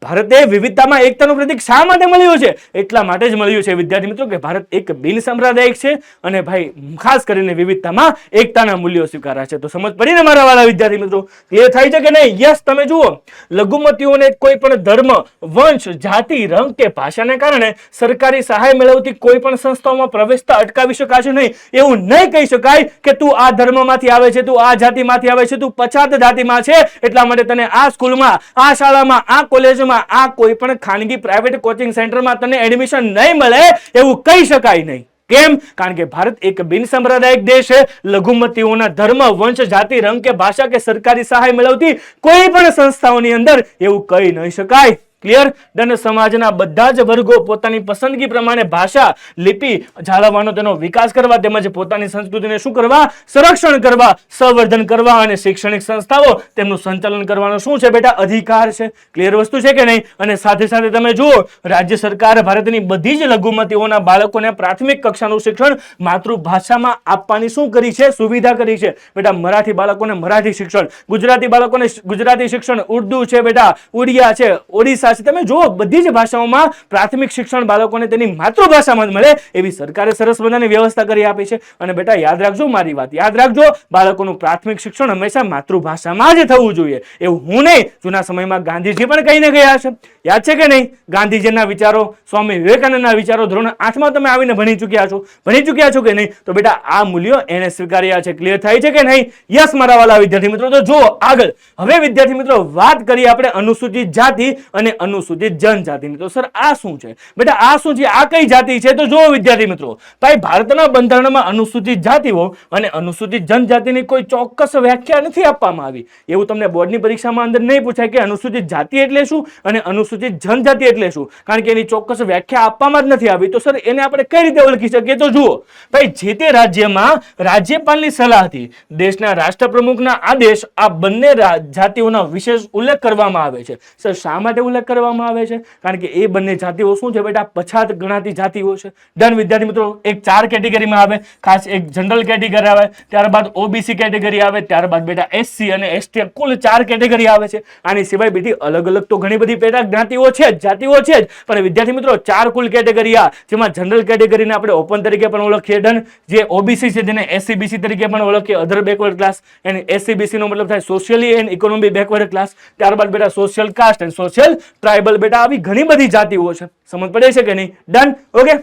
ભારતે વિવિધતામાં એકતાનું પ્રતીક શા માટે મળ્યું છે? એટલા માટે જ મળ્યું છે વિદ્યાર્થી મિત્રો કે ભારત એક બિન સાંપ્રદાયિક છે અને ભાઈ ખાસ કરીને વિવિધતામાં એકતાના મૂલ્યો સ્વીકાર્યા છે. તો સમજ પડી ને મારા વાલા વિદ્યાર્થી મિત્રો? ક્લિયર થાય છે કે નહીં? યસ. તમે જુઓ, લઘુમતીઓને કોઈ પણ ધર્મ, વંશ, જાતિ, રંગ કે ભાષાને કારણે સરકારી સહાય મેળવતી કોઈ પણ સંસ્થાઓમાં પ્રવેશતા અટકાવી શકાશે નહીં. એવું નહીં કહી શકાય કે તું આ ધર્મમાંથી આવે છે, તું આ જાતિમાંથી આવે છે, તું પછાત જાતિમાં છે એટલા માટે તને આ સ્કૂલમાં, આ શાળામાં, આ કોલેજમાં, આ કોઈ પણ ખાનગી પ્રાઇવેટ કોચિંગ સેન્ટરમાં તને એડમિશન નહીં મળે એવું કહી શકાય નહીં. કેમ? કારણ કે ભારત એક બિન સાંપ્રદાયિક દેશ છે. લઘુમતીઓના ધર્મ, વંશ, જાતિ, રંગ કે ભાષા કે સરકારી સહાય મેળવતી કોઈ પણ સંસ્થાઓની અંદર એવું કહી નહીં શકાય. ક્લિયર? ડન. સમાજના બધા જ વર્ગો પોતાની પસંદગી પ્રમાણે ભાષા, લિપિ જાળવવાનો, તેનો વિકાસ કરવા તેમજ પોતાની સંસ્કૃતિને શું કરવા? સંરક્ષણ કરવા, સંવર્ધન કરવા અને શૈક્ષણિક સંસ્થાઓ તેમનું સંચાલન કરવાનો શું છે બેટા? અધિકાર છે. ક્લિયર વસ્તુ છે કે નહીં? અને સાથે સાથે તમે જુઓ, રાજ્ય સરકાર ભારતની બધી જ લઘુમતીઓના બાળકોને પ્રાથમિક કક્ષાનું શિક્ષણ માતૃભાષામાં આપવાની શું કરી છે? સુવિધા કરી છે. બેટા મરાઠી બાળકોને મરાઠી શિક્ષણ, ગુજરાતી બાળકોને ગુજરાતી શિક્ષણ, ઉર્દુ છે બેટા, ઉડિયા છે, ઓડિશા છે. તમે જુઓ બધી જ ભાષાઓમાં પ્રાથમિક શિક્ષણ બાળકોને તેની માતૃભાષામાં જ મળે એવી સરકારે સરસ મજાની વ્યવસ્થા કરી આપી છે. અને બેટા યાદ રાખજો, મારી વાત યાદ રાખજો, બાળકોનું પ્રાથમિક શિક્ષણ હંમેશા માતૃભાષામાં જ થવું જોઈએ. એવું હું નહીં, જૂના સમયમાં ગાંધીજી પણ કહીને ગયા છે. યાદ છે કે નહીં? ગાંધીજીના વિચારો, સ્વામી વિવેકાનંદના વિચારો ધોરણ 8માં તમે આવીને ભણી ચૂક્યા છો. ભણી ચૂક્યા છો કે નહીં? તો બેટા આ મૂલ્યો એને સ્વીકાર્યા છે. ક્લિયર થાય છે કે નહીં? યસ મારા વાલા વિદ્યાર્થી મિત્રો. તો જુઓ આગળ, હવે વિદ્યાર્થી મિત્રો વાત કરીએ આપણે અનુસૂચિત જાતિ અને અનુસૂચિત જનજાતિની. તો સર આ શું છે બેટા? આ શું છે? આ કઈ જાતિ છે? તો જુઓ વિદ્યાર્થી મિત્રો, ભાઈ ભારતના બંધારણમાં અનુસૂચિત જાતિઓ અને અનુસૂચિત જનજાતિની કોઈ ચોક્કસ વ્યાખ્યા નથી આપવામાં આવી. એવું તમને બોર્ડની પરીક્ષામાં અંદર નહીં પૂછાય કે અનુસૂચિત જાતિ એટલે શું અને અનુસૂચિત જનજાતિ એટલે શું, કારણ કે એની ચોક્કસ વ્યાખ્યા આપવામાં જ નથી આવી. તો સર એને આપણે કઈ રીતે ઓળખી શકીએ? તો જુઓ ભાઈ, જે તે રાજ્યમાં રાજ્યપાલની સલાહથી દેશના રાષ્ટ્રપ્રમુખના આદેશ આ બંને જાતિઓનો વિશેષ ઉલ્લેખ કરવામાં આવે છે. સર શા માટે ઉલ્લેખ કરવામાં આવે છે, કારણ કે એ બંને જાતિઓ શું છે બેટા, પછાત ગણાતી જાતિઓ છે. ડન વિદ્યાર્થી મિત્રો. એક 4 કેટેગરીમાં આવે, ખાસ એક જનરલ કેટેગરી આવે, ત્યારબાદ ઓબીસી કેટેગરી આવે, ત્યારબાદ બેટા એસસી અને એસટી, કુલ 4 કેટેગરી આવે છે. આની સિવાય બેટી અલગ અલગ તો ઘણી બધી પેટા જ્ઞાતિઓ છે જ, જાતિઓ છે જ, પણ વિદ્યાર્થી મિત્રો 4 કુલ કેટેગરી આ, જેમાં જનરલ કેટેગરીને આપણે ઓપન તરીકે પણ ઓળખીએ. ડન. જે ઓબીસી છે જેને એસસીબીસી તરીકે પણ ઓળખીએ, અધર બેકવર્ડ ક્લાસ, અને એસસીબીસી નો મતલબ થાય socially and economy backward class. ત્યારબાદ બેટા સોશિયલ કાસ્ટ અને સોશિયલ ટ્રાઇબલ. બેટા આવી ઘણી બધી જાતિઓ છે. સમજ પડે છે કે નહીં? ડન. ઓકે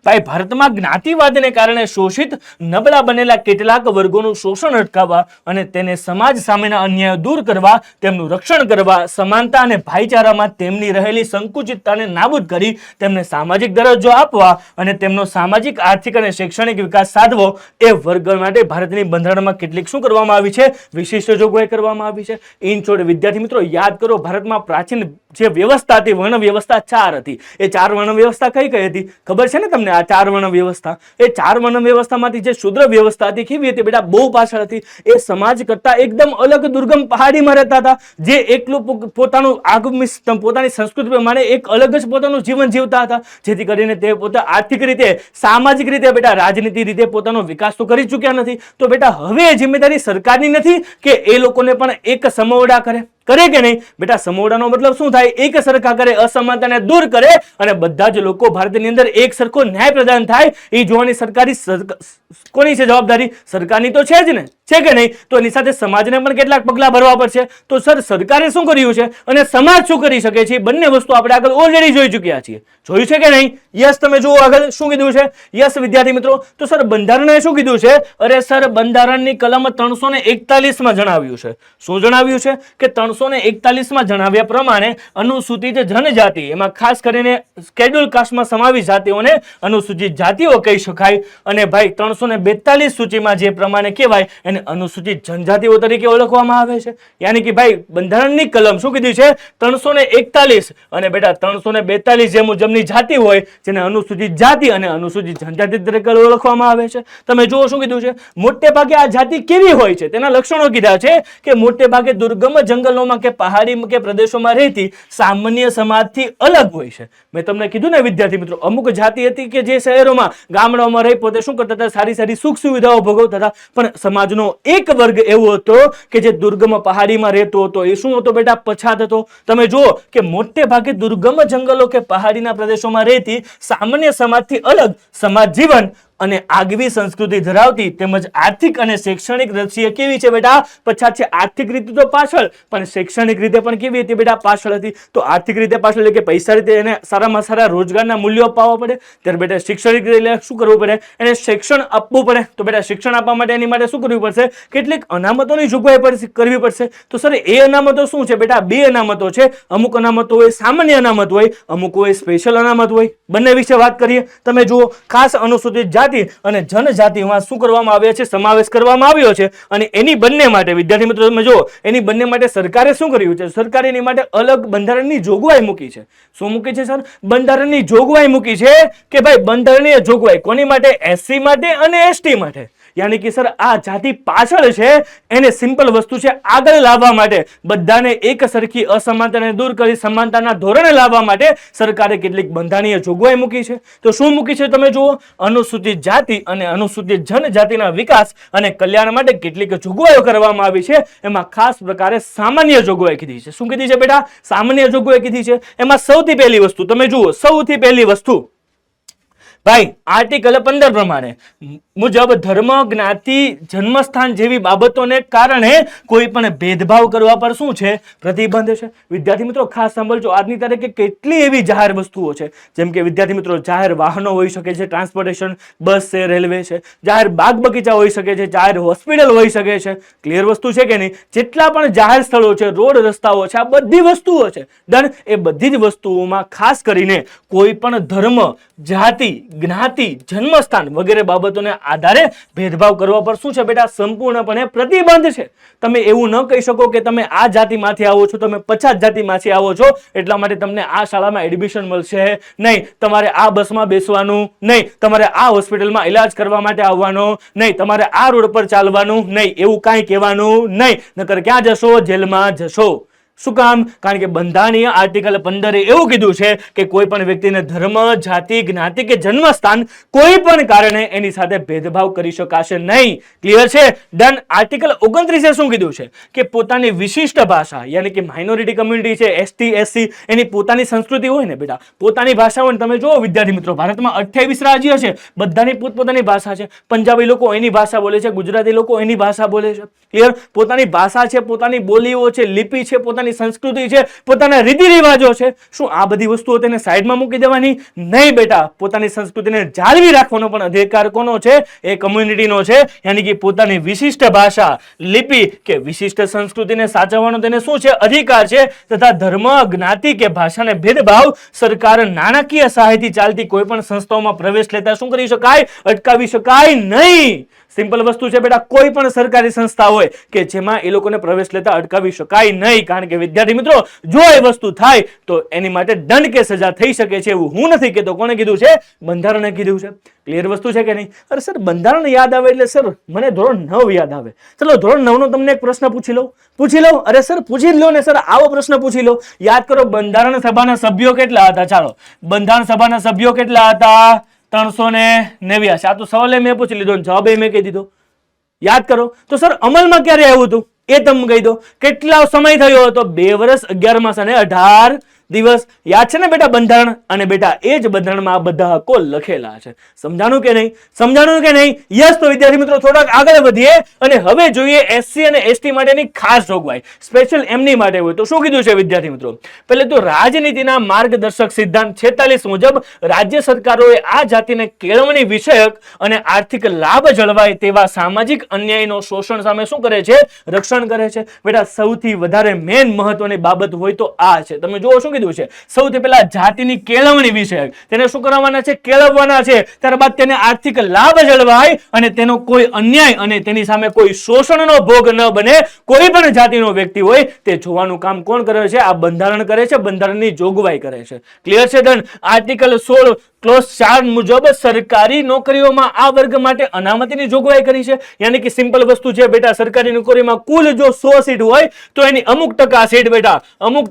ભાઈ, ભારતમાં જ્ઞાતિવાદને કારણે શોષિત નબળા બનેલા કેટલાક વર્ગોનું શોષણ અટકાવવા અને તેને સમાજ સામેના અન્યાયો દૂર કરવા, તેમનું રક્ષણ કરવા, સમાનતા અને ભાઈચારામાં તેમની રહેલી સંકુચિતતાને નાબૂદ કરી તેમને સામાજિક દરજ્જો આપવા અને તેમનો સામાજિક, આર્થિક અને શૈક્ષણિક વિકાસ સાધવો, એ વર્ગ માટે ભારતની બંધારણમાં કેટલીક શું કરવામાં આવી છે? વિશિષ્ટ જોગવાઈ કરવામાં આવી છે. ઇન શોર્ટ વિદ્યાર્થી મિત્રો યાદ કરો, ભારતમાં પ્રાચીન જે વ્યવસ્થા હતી, વર્ણ વ્યવસ્થા 4 હતી. એ 4 વર્ણ વ્યવસ્થા કઈ કઈ હતી ખબર છે ને તમને? આ 4 વર્ણ વ્યવસ્થા, એ 4 વર્ણ વ્યવસ્થામાંથી જે શુદ્ર વ્યવસ્થા હતી કેવી હતી બેટા? બહુ પાછળ હતી. એ સમાજ કરતા એકદમ અલગ દુર્ગમ પહાડીમાં રહેતા હતા, જે એકલું પોતાનું પોતાની સંસ્કૃતિ પ્રમાણે એક અલગ જ પોતાનું જીવન જીવતા હતા, જેથી કરીને તે પોતે આર્થિક રીતે, સામાજિક રીતે બેટા, રાજનીતિ રીતે પોતાનો વિકાસ તો કરી ચૂક્યા નથી. તો બેટા હવે જિમ્મેદારી સરકારની નથી કે એ લોકોને પણ એક સમોવડા કરે કે નહીં? બેટા સમોવડાનો મતલબ શું થાય? એક સરખા કરે, અસમાનતાને દૂર કરે અને બધા જ લોકો ભારતની અંદર એક સરખો ન્યાય પ્રદાન થાય, એ જોવાની કોની છે જવાબદારી? સરકારની તો છે જ ને, છે કે નહીં? તો એની સાથે સમાજને પણ કેટલાક પગલા ભરવા પડશે. તો સર સરકારે શું કર્યું છે અને સમાજ શું કરી શકે છે, બંને વસ્તુ આપણે આગળ ઓલરેડી જોઈ ચૂક્યા છીએ. જોયું છે કે નહીં? યસ. તમે જુઓ આગળ શું કીધું છે. યસ વિદ્યાર્થી મિત્રો. તો સર બંધારણે શું કીધું છે? અરે સર બંધારણની કલમ 341 માં જણાવ્યું છે. શું જણાવ્યું છે? કે 341 માં જણાવ્યા પ્રમાણે અનુસૂચિત જનજાતિ, એમાં ખાસ કરીને શેડ્યુલ કાસ્ટમાં સમાવેશ જાતિઓને અનુસૂચિત જાતિઓ કહી શકાય. અને ભાઈ 342 સૂચિમાં જે પ્રમાણે કહેવાય એને અનુસૂચિત જનજાતિઓ તરીકે ઓળખવામાં આવે છે. યાની કે ભાઈ બંધારણની કલમ શું કીધી છે? 341 અને બેટા 342 જે મુજબની જાતિ હોય, જેને અનુસૂચિત જાતિ અને અનુસૂચિત જનજાતિ તરીકે ઓળખવામાં આવે છે. તમે જુઓ શું કીધું છે? મોટે ભાગે આ જાતિ કેવી હોય છે તેના લક્ષણો કીધા છે કે મોટે ભાગે દુર્ગમ જંગલોમાં કે પહાડી કે પ્રદેશોમાં રહેતી સામાન્ય સમાજથી અલગ હોય છે. મેં તમને કીધું ને વિદ્યાર્થી મિત્રો, અમુક જાતિ હતી કે જે શહેરોમાં, ગામડાઓમાં રહી પોતે શું કરતા હતા? સારી સારી સુખ સુવિધાઓ ભોગવતા હતા. પણ સમાજનો એક વર્ગ એવો હતો કે જે દુર્ગમ પહાડીમાં રહેતો હતો. એ શું હતો બેટા? પછાત હતો. તમે જુઓ કે મોટે ભાગે દુર્ગમ જંગલો કે પહાડીના પ્રદેશોમાં રહેતી સામાન્ય સમાજથી અલગ સમાજ જીવન અને આગવી સંસ્કૃતિ ધરાવતી તેમજ આર્થિક અને શૈક્ષણિક દ્રષ્ટિએ કેવી છે બેટા? પછાત છે. આર્થિક રીતે તો પાછળ, પણ શૈક્ષણિક રીતે પણ કેવી હતી બેટા? પાછળ હતી. તો આર્થિક રીતે પાછળ એટલે કે પૈસા રીતે એને સારામાં સારા રોજગારના મૂલ્યો અપાવવા પડે, ત્યારે બેટા શૈક્ષણિક રીતે શું કરવું પડે? એને શિક્ષણ આપવું પડે. તો બેટા શિક્ષણ આપવા માટે એની માટે શું કરવું પડશે? કેટલીક અનામતોની જોગવાઈ કરવી પડશે. તો સર એ અનામતો શું છે બેટા? 2 અનામતો છે. અમુક અનામતો હોય સામાન્ય અનામત હોય, અમુક હોય સ્પેશિયલ અનામત હોય. બંને વિશે વાત કરીએ. તમે જુઓ, ખાસ અનુસૂચિત જાતિ અને જનજાતિમાં શું કરવામાં આવ્યા છે? સમાવેશ કરવામાં આવ્યો છે. અને એની બંને માટે વિદ્યાર્થી મિત્રો તમે જુઓ, એની બંને માટે સરકારે શું કર્યું છે? સરકારે એની માટે અલગ બંધારણની જોગવાઈ મૂકી છે. શું મૂકી છે સર? બંધારણની જોગવાઈ મૂકી છે કે ભાઈ બંધારણીય જોગવાઈ કોની માટે? એસસી માટે અને એસટી માટે. યાની કે સર આ જાતિ પાછળ છે એને સિમ્પલ વસ્તુ છે આગળ લાવવા માટે, બધાને એક સરખી અસમાનતાને દૂર કરી સમાનતાના ધોરણે લાવવા માટે સરકારે કેટલીક બંધારણીય જોગવાઈ મૂકી છે. તો શું મૂકી છે તમે જુઓ? અનુસૂચિત જાતિ અને અનુસૂચિત જનજાતિના વિકાસ અને કલ્યાણ માટે કેટલીક જોગવાઈઓ કરવામાં આવી છે. એમાં ખાસ પ્રકારે સામાન્ય જોગવાઈ કીધી છે. શું કીધી છે બેટા? સામાન્ય જોગવાઈ કીધી છે. એમાં સૌથી પહેલી વસ્તુ તમે જુઓ, સૌથી પહેલી વસ્તુ ભાઈ આર્ટિકલ 15 પ્રમાણે મુજબ ધર્મ, જ્ઞાતિ, જન્મસ્થાન જેવી બાબતોને કારણે કોઈ પણ ભેદભાવ કરવા પર શું છે? પ્રતિબંધ છે. વિદ્યાર્થી મિત્રો ખાસ સાંભળજો, આજની તારીખે કેટલી એવી જાહેર વસ્તુઓ છે, જેમ કે વિદ્યાર્થી મિત્રો જાહેર વાહનો હોઈ શકે છે, ટ્રાન્સપોર્ટેશન, બસ છે, રેલવે છે, જાહેર બાગ બગીચા હોઈ શકે છે, જાહેર હોસ્પિટલ હોઈ શકે છે. ક્લિયર વસ્તુ છે કે નહીં? જેટલા પણ જાહેર સ્થળો છે, રોડ રસ્તાઓ છે, આ બધી વસ્તુઓ છે. ડન. એ બધી જ વસ્તુઓમાં ખાસ કરીને કોઈ પણ ધર્મ, જાતિ, જ્ઞાતિ, જન્મસ્થાન વગેરે બાબતોને આધારે ભેદભાવ કરવા પર શું છે બેટા? સંપૂર્ણપણે પ્રતિબંધ છે. તમે એવું ન કહી શકો કે તમે આ જાતિમાંથી આવો છો, તમે પછાત જાતિમાંથી આવો છો એટલા માટે તમને આ શાળામાં એડમિશન મળશે નહીં, તમારે આ બસમાં બેસવાનું નહીં, તમારે આ હોસ્પિટલમાં ઇલાજ કરવા માટે આવવાનું નહીં, તમારે આ રોડ પર ચાલવાનું નહીં, એવું કાંઈ કહેવાનું નહીં. નકર ક્યાં જશો? જેલમાં જશો. શું કામ? કારણ કે બંધારણીય આર્ટિકલ 15 એવું કીધું છે કે કોઈ પણ વ્યક્તિને ધર્મ, જાતિ, જ્ઞાતિ કે જન્મસ્થાન કોઈ પણ કારણે એની સાથે ભેદભાવ કરી શકાશે નહીં. ક્લિયર છે? ડન. આર્ટિકલ 29 શું કીધું છે કે પોતાની વિશિષ્ટ ભાષા, યાની કે માઇનોરિટી કમ્યુનિટી છે, એસટી એસસી, એની પોતાની સંસ્કૃતિ હોય ને બેટા, પોતાની ભાષા હોય ને. તમે જુઓ વિદ્યાર્થી મિત્રો, ભારતમાં 28 રાજ્ય છે, બધાની પોતપોતાની ભાષા છે. પંજાબી લોકો એની ભાષા બોલે છે, ગુજરાતી લોકો એની ભાષા બોલે છે. ક્લિયર? પોતાની ભાષા છે, પોતાની બોલીઓ છે, લિપિ છે, પોતાની સંસ્કૃતિ છે, પોતાના રીતિ રિવાજો છે. શું આ બધી વસ્તુઓ તેને સાઈડમાં મૂકી દેવાની? નહીં બેટા. પોતાની સંસ્કૃતિને જાળવી રાખવાનો પણ અધિકાર કોનો છે? એ કમ્યુનિટીનો છે. યાની કે પોતાની વિશિષ્ટ ભાષા, લિપિ કે વિશિષ્ટ સંસ્કૃતિને સાચવવાનો તેને શું છે? અધિકાર છે. તથા ધર્મ, જ્ઞાતિ કે ભાષાને ભેદભાવ સરકાર નાણાકીય સહાયથી ચાલતી કોઈ પણ સંસ્થાઓમાં પ્રવેશ લેતા શું કરી શકાય? અટકાવી શકાય નહીં. સિમ્પલ વસ્તુ છે બેટા. કોઈ પણ સરકારી સંસ્થા હોય કે જેમાં એ લોકોને પ્રવેશ લેતા અટકાવી શકાય નહીં. કારણ કે વિદ્યાર્થી મિત્રો, જો એ વસ્તુ થાય તો એની માટે દંડ કે સજા થઈ શકે છે. એવું હું નથી કહેતો. કોણે કીધું છે? બંધારણે કીધું છે. ક્લિયર વસ્તુ છે કે નહીં? અરે સર, બંધારણ યાદ આવે એટલે સર મને ધોરણ 9 યાદ આવે. ચલો ધોરણ 9 નો તમને એક પ્રશ્ન પૂછી લઉં. અરે સર પૂછી લો ને સર, આવો પ્રશ્ન પૂછી લો. યાદ કરો, બંધારણ સભાના સભ્યો કેટલા હતા? ચાલો, બંધારણ સભાના સભ્યો કેટલા હતા? 389. આ તો સવાલ મેં પૂછી લીધો, જવાબ મેં કહી દીધો. યાદ કરો. તો સર અમલમાં ક્યારે આવ્યું હતું એ તમે કહી દો. કેટલા સમય થયો હતો? 2 વર્ષ 11 માસ અને 18 દિવસ. યાદ છે ને બેટા બંધારણ? અને બેટા એ જ બંધારણમાં આ બધા હકો લખેલા છે. સમજાણું કે નહીં? સમજાણું કે નહીં? યસ. તો વિદ્યાર્થી મિત્રો થોડાક આગળ વધીએ અને હવે જોઈએ એસસી અને એસટી માટેની ખાસ જોગવાઈ, સ્પેશિયલ એમની માટે હોય તો શું કીધું છે વિદ્યાર્થી મિત્રો? પહેલે તો રાજનીતિના માર્ગદર્શક સિદ્ધાંત 46 મુજબ રાજ્ય સરકારોએ આ જાતિને કેળવણી વિષયક અને આર્થિક લાભ જળવાય તેવા સામાજિક અન્યાયનો શોષણ સામે શું કરે છે? રક્ષણ કરે છે. બેટા સૌથી વધારે મેન મહત્વની બાબત હોય તો આ છે. તમે જુઓ શું કીધું છે? સૌથી પહેલા જાતિની કેળવણી વિષયક, તેને શું કરવાના છે? કેળવવાના છે. ત્યારબાદ તેને આર્થિક લાભ જળવાય અને તેનો કોઈ અન્યાય અને તેની સામે કોઈ શોષણનો ભોગ ન બને, કોઈ પણ જાતિનો વ્યક્તિ હોય તે જોવાનું કામ કોણ કરે છે? આ બંધારણ કરે છે. બંધારણની જોગવાઈ કરે છે. ક્લિયર છે? ડન. આર્ટિકલ 16 ક્લોઝ 4 મુજબ સરકારી નોકરીઓમાં આ વર્ગ માટે અનામતીની જોગવાઈ કરી છે. યાની કે સિમ્પલ વસ્તુ છે બેટા, સરકારી નોકરીમાં કુલ જો 100 સીટ હોય તો એની અમુક ટકા સીટ બેટા, અમુક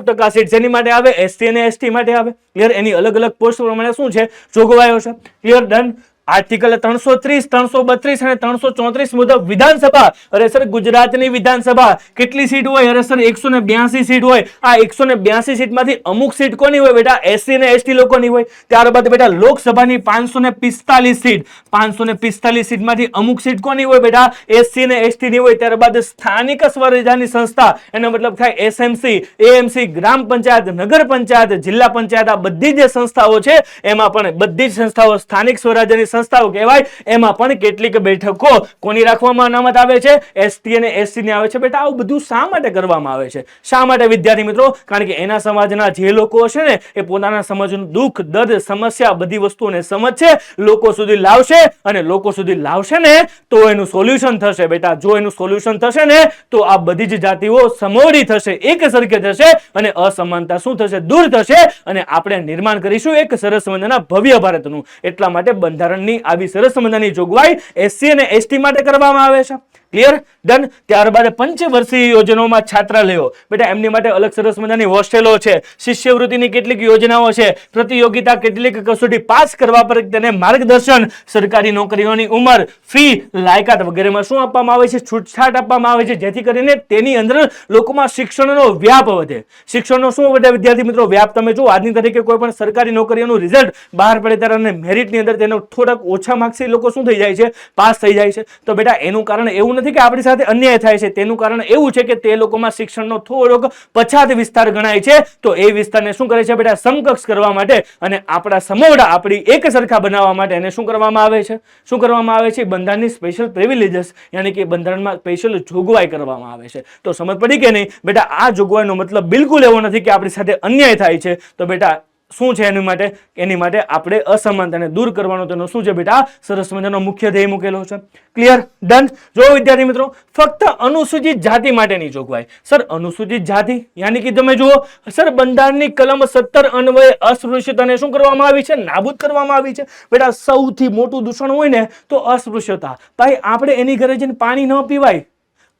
ટકા સીટ જેની માટે આવે? એસસી અને એસટી માટે આવે. ક્લિયર? એની અલગ અલગ પોસ્ટ પ્રમાણે શું છે? જોગવાઈઓ છે. ક્લિયર? ડન. આર્ટિકલ 330, 332 અને 334 મુજબ વિધાનસભા, અરે સર ગુજરાતની વિધાનસભા કેટલી સીટ હોય? અરે સર 182 સીટ હોય. આ 182 સીટમાંથી અમુક સીટ કોની હોય બેટા? એસસી અને એસટી લોકોની હોય. ત્યારબાદ બેટા લોકસભાની 545 સીટ, 545 સીટમાંથી અમુક સીટ કોની હોય બેટા? એસસી અને એસટી ની હોય. ત્યારબાદ સ્થાનિક સ્વરાજ્યની સંસ્થા, એનો મતલબ થાય એસએમસી, એએમસી, ગ્રામ પંચાયત, નગર પંચાયત, જિલ્લા પંચાયત, આ બધી જે સંસ્થાઓ છે એમાં પણ બધી જ સંસ્થાઓ સ્થાનિક સ્વરાજ્યની સંસ્થાઓ કહેવાય. એમાં પણ કેટલીક બેઠકો કોની રાખવામાં અનામત આવે છે? એસટી અને એસસી ની આવે છે. બેટા આવું બધું શા માટે કરવામાં આવે છે? શા માટે વિદ્યાર્થી મિત્રો? કારણ કે એના સમાજના જે લોકો છે ને એ પોતાના સમાજનું દુઃખ, દર્દ, સમસ્યા બધી વસ્તુઓને સમજશે, લોકો સુધી લાવશે અને લોકો સુધી લાવશે ને તો એનું સોલ્યુશન થશે. બેટા જો એનું સોલ્યુશન થશે ને તો આ બધી જ જાતિઓ સમોડી થશે, એક સરખે થશે અને અસમાનતા શું થશે? દૂર થશે અને આપણે નિર્માણ કરીશું એક સરસ મજાના ભવ્ય ભારતનું. એટલા માટે બંધારણની આવી સરસ મજાની જોગવાઈ એસસી અને એસટી માટે કરવામાં આવે છે. ક્લિયર? ડન. ત્યારબાદ પંચવર્ષીય યોજનાઓમાં છાત્રાલયો, બેટા એમની માટે અલગ સરસ મજાની હોસ્ટેલો છે. શિષ્યવૃત્તિની કેટલીક યોજનાઓ છે. પ્રતિયોગિતા કેટલીક કસોટી પાસ કરવા પર તેને માર્ગદર્શન, સરકારી નોકરીઓની ઉંમર, ફી, લાયકાત વગેરેમાં શું આપવામાં આવે છે? છૂટછાટ આપવામાં આવે છે, જેથી કરીને તેની અંદર લોકોમાં શિક્ષણનો વ્યાપ વધે. શિક્ષણનો શું વધે વિદ્યાર્થી મિત્રો? વ્યાપ. તમે જો આજની તારીખે કોઈ પણ સરકારી નોકરીઓનું રિઝલ્ટ બહાર પડે ત્યારે મેરિટની અંદર તેનો થોડાક ઓછા માર્ક્સથી લોકો શું થઈ જાય છે? પાસ થઈ જાય છે. તો બેટા એનું કારણ એવું નથી કે આપણી સાથે અન્યાય થાય છે, તેનું કારણ એવું છે કે તે લોકોમાં શિક્ષણનો થોડોક પછાત વિસ્તાર ગણાય છે. તો એ વિસ્તારને શું કરે છે બેટા? સમકક્ષ કરવા માટે અને આપણા સમોવડા આપણી એક સરખા બનાવવા માટે એને શું કરવામાં આવે છે? શું કરવામાં આવે છે? બંધારણની સ્પેશિયલ પ્રિવિલેજીસ, યાની કે બંધારણમાં સ્પેશિયલ જોગવાઈ કરવામાં આવે છે. તો સમજ પડી કે નહીં બેટા? આ જોગવાઈનો મતલબ બિલકુલ એવો નથી કે આપણી સાથે અન્યાય થાય છે. તો બેટા શું છે એની માટે? એની માટે આપણે અસમાનતાને દૂર કરવાનો તેનો શું છે બેટા? સરસ મજાનો મુખ્ય ધ્યેય મૂકેલો છે. ક્લિયર? ડન. જો વિદ્યાર્થી મિત્રો ફક્ત અનુસૂચિત જાતિ માટેની જોગવાઈ. સર અનુસૂચિત જાતિ યાની કે તમે જુઓ સર બંધારણની કલમ 17 અન્વયે અસ્પૃશ્યતાને શું કરવામાં આવી છે? નાબૂદ કરવામાં આવી છે. બેટા સૌથી મોટું દૂષણ હોય ને તો અસ્પૃશ્યતા. ભાઈ આપણે એની ઘરે જઈને પાણી ન પીવાય,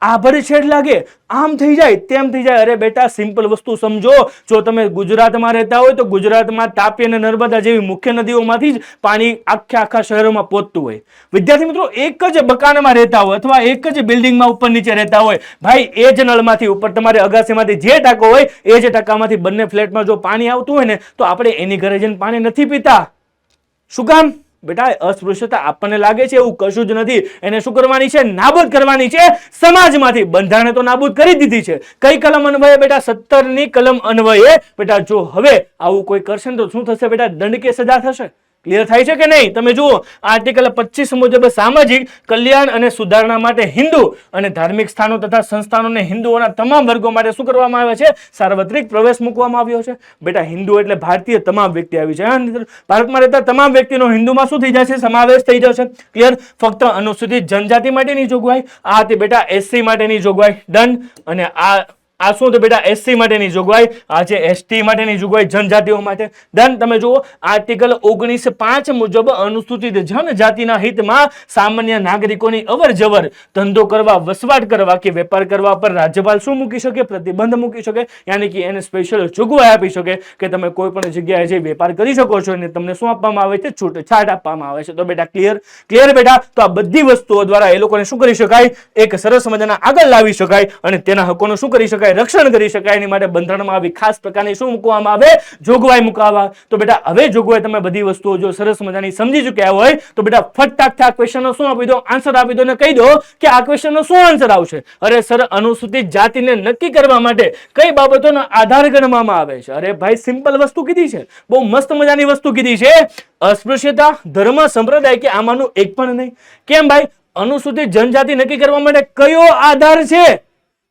આભડછેડ લાગે, આમ થઈ જાય તેમ થઈ જાય. અરે બેટા સિમ્પલ વસ્તુ સમજો. જો તમે ગુજરાતમાં રહેતા હોય તો ગુજરાતમાં તાપી અને નર્મદા જેવી મુખ્ય નદીઓમાંથી જ પાણી આખા શહેરોમાં પહોંચતું હોય. વિદ્યાર્થી મિત્રો એક જ મકાનમાં રહેતા હોય અથવા એક જ બિલ્ડિંગમાં ઉપર નીચે રહેતા હોય, ભાઈ એ જ નળમાંથી ઉપર તમારે અગાસીમાંથી જે ટાંકો હોય એ જ ટાંકામાંથી બંને ફ્લેટમાં જો પાણી આવતું હોય ને તો આપણે એની ઘરે જઈને પાણી નથી પીતા. શું કામ? બેટા અસ્પૃશ્યતા આપણને લાગે છે એવું કશું જ નથી. એને શું કરવાની છે? નાબૂદ કરવાની છે સમાજમાંથી. બંધારણે તો નાબૂદ કરી દીધી છે. કઈ કલમ અન્વયે? બેટા 17 ની કલમ અન્વયે. બેટા જો હવે આવું કોઈ કરશે તો શું થશે બેટા? દંડ કે સજા થશે. ક્લિયર થાય છે કે નહીં? તમે જુઓ આર્ટિકલ 25 મુજબ સામાજિક કલ્યાણ અને સુધારણા માટે હિન્દુ અને ધાર્મિક સ્થાનો તથા સંસ્થાનોને હિન્દુઓના તમામ વર્ગો માટે શું કરવામાં આવે છે? સાર્વત્રિક પ્રવેશ મૂકવામાં આવ્યો છે. બેટા હિન્દુ એટલે ભારતીય તમામ વ્યક્તિ આવી છે. ભારતમાં રહેતા તમામ વ્યક્તિનો હિન્દુમાં શું થઈ જશે? સમાવેશ થઈ જશે. ક્લિયર? ફક્ત અનુસૂચિત જનજાતિ માટેની જોગવાઈ આ હતી બેટા SC માટેની જોગવાઈ. ડન. અને આ શું બેટા? SC માટેની જોગવાઈ. આ છે ST માટેની જોગવાઈ, જનજાતિઓ માટે. ડન. તમે જુઓ આર્ટિકલ 19(5) મુજબ અનુસૂચિત જનજાતિના હિતમાં સામાન્ય નાગરિકોની અવર જવર, ધંધો કરવા, વસવાટ કરવા કે વેપાર કરવા પર રાજ્યપાલ શું મૂકી શકે? પ્રતિબંધ મૂકી શકે. યાની કે એને સ્પેશિયલ જોગવાઈ આપી શકે કે તમે કોઈ પણ જગ્યાએ જઈ વેપાર કરી શકો છો અને તમને શું આપવામાં આવે છે? છૂટછાટ આપવામાં આવે છે. તો બેટા ક્લિયર બેટા? તો આ બધી વસ્તુઓ દ્વારા એ લોકોને શું કરી શકાય? એક સરસ મજાના આગળ લાવી શકાય અને તેના હકોનું શું કરી શકાય? રક્ષણ કરી શકાય. એની માટે બંધારણમાં આવી ખાસ પ્રકારની શું મૂકવામાં આવે? જોગવાઈ મૂકવામાં. તો બેટા હવે જોગવાઈ તમે બધી વસ્તુઓ જો સરસ મજાની સમજી ચૂક્યા હોય તો બેટા ફટાકથી આ ક્વેશ્ચનનો શું આપી દો? આન્સર આપી દો અને કહી દો કે આ ક્વેશ્ચનનો શું આન્સર આવશે. અરે સર અનુસૂચિત જાતિને નક્કી કરવા માટે કઈ બાબતોનો આધાર ગણવામાં આવે છે? અરે ભાઈ સિમ્પલ વસ્તુ કીધી છે, બહુ મસ્ત મજાની વસ્તુ કીધી છે. અસ્પૃશ્યતા, ધર્મ, સંપ્રદાય કે આમાંનું એક પણ નહીં. કેમ ભાઈ? અનુસૂચિત જનજાતિ નક્કી કરવા માટે કયો આધાર છે?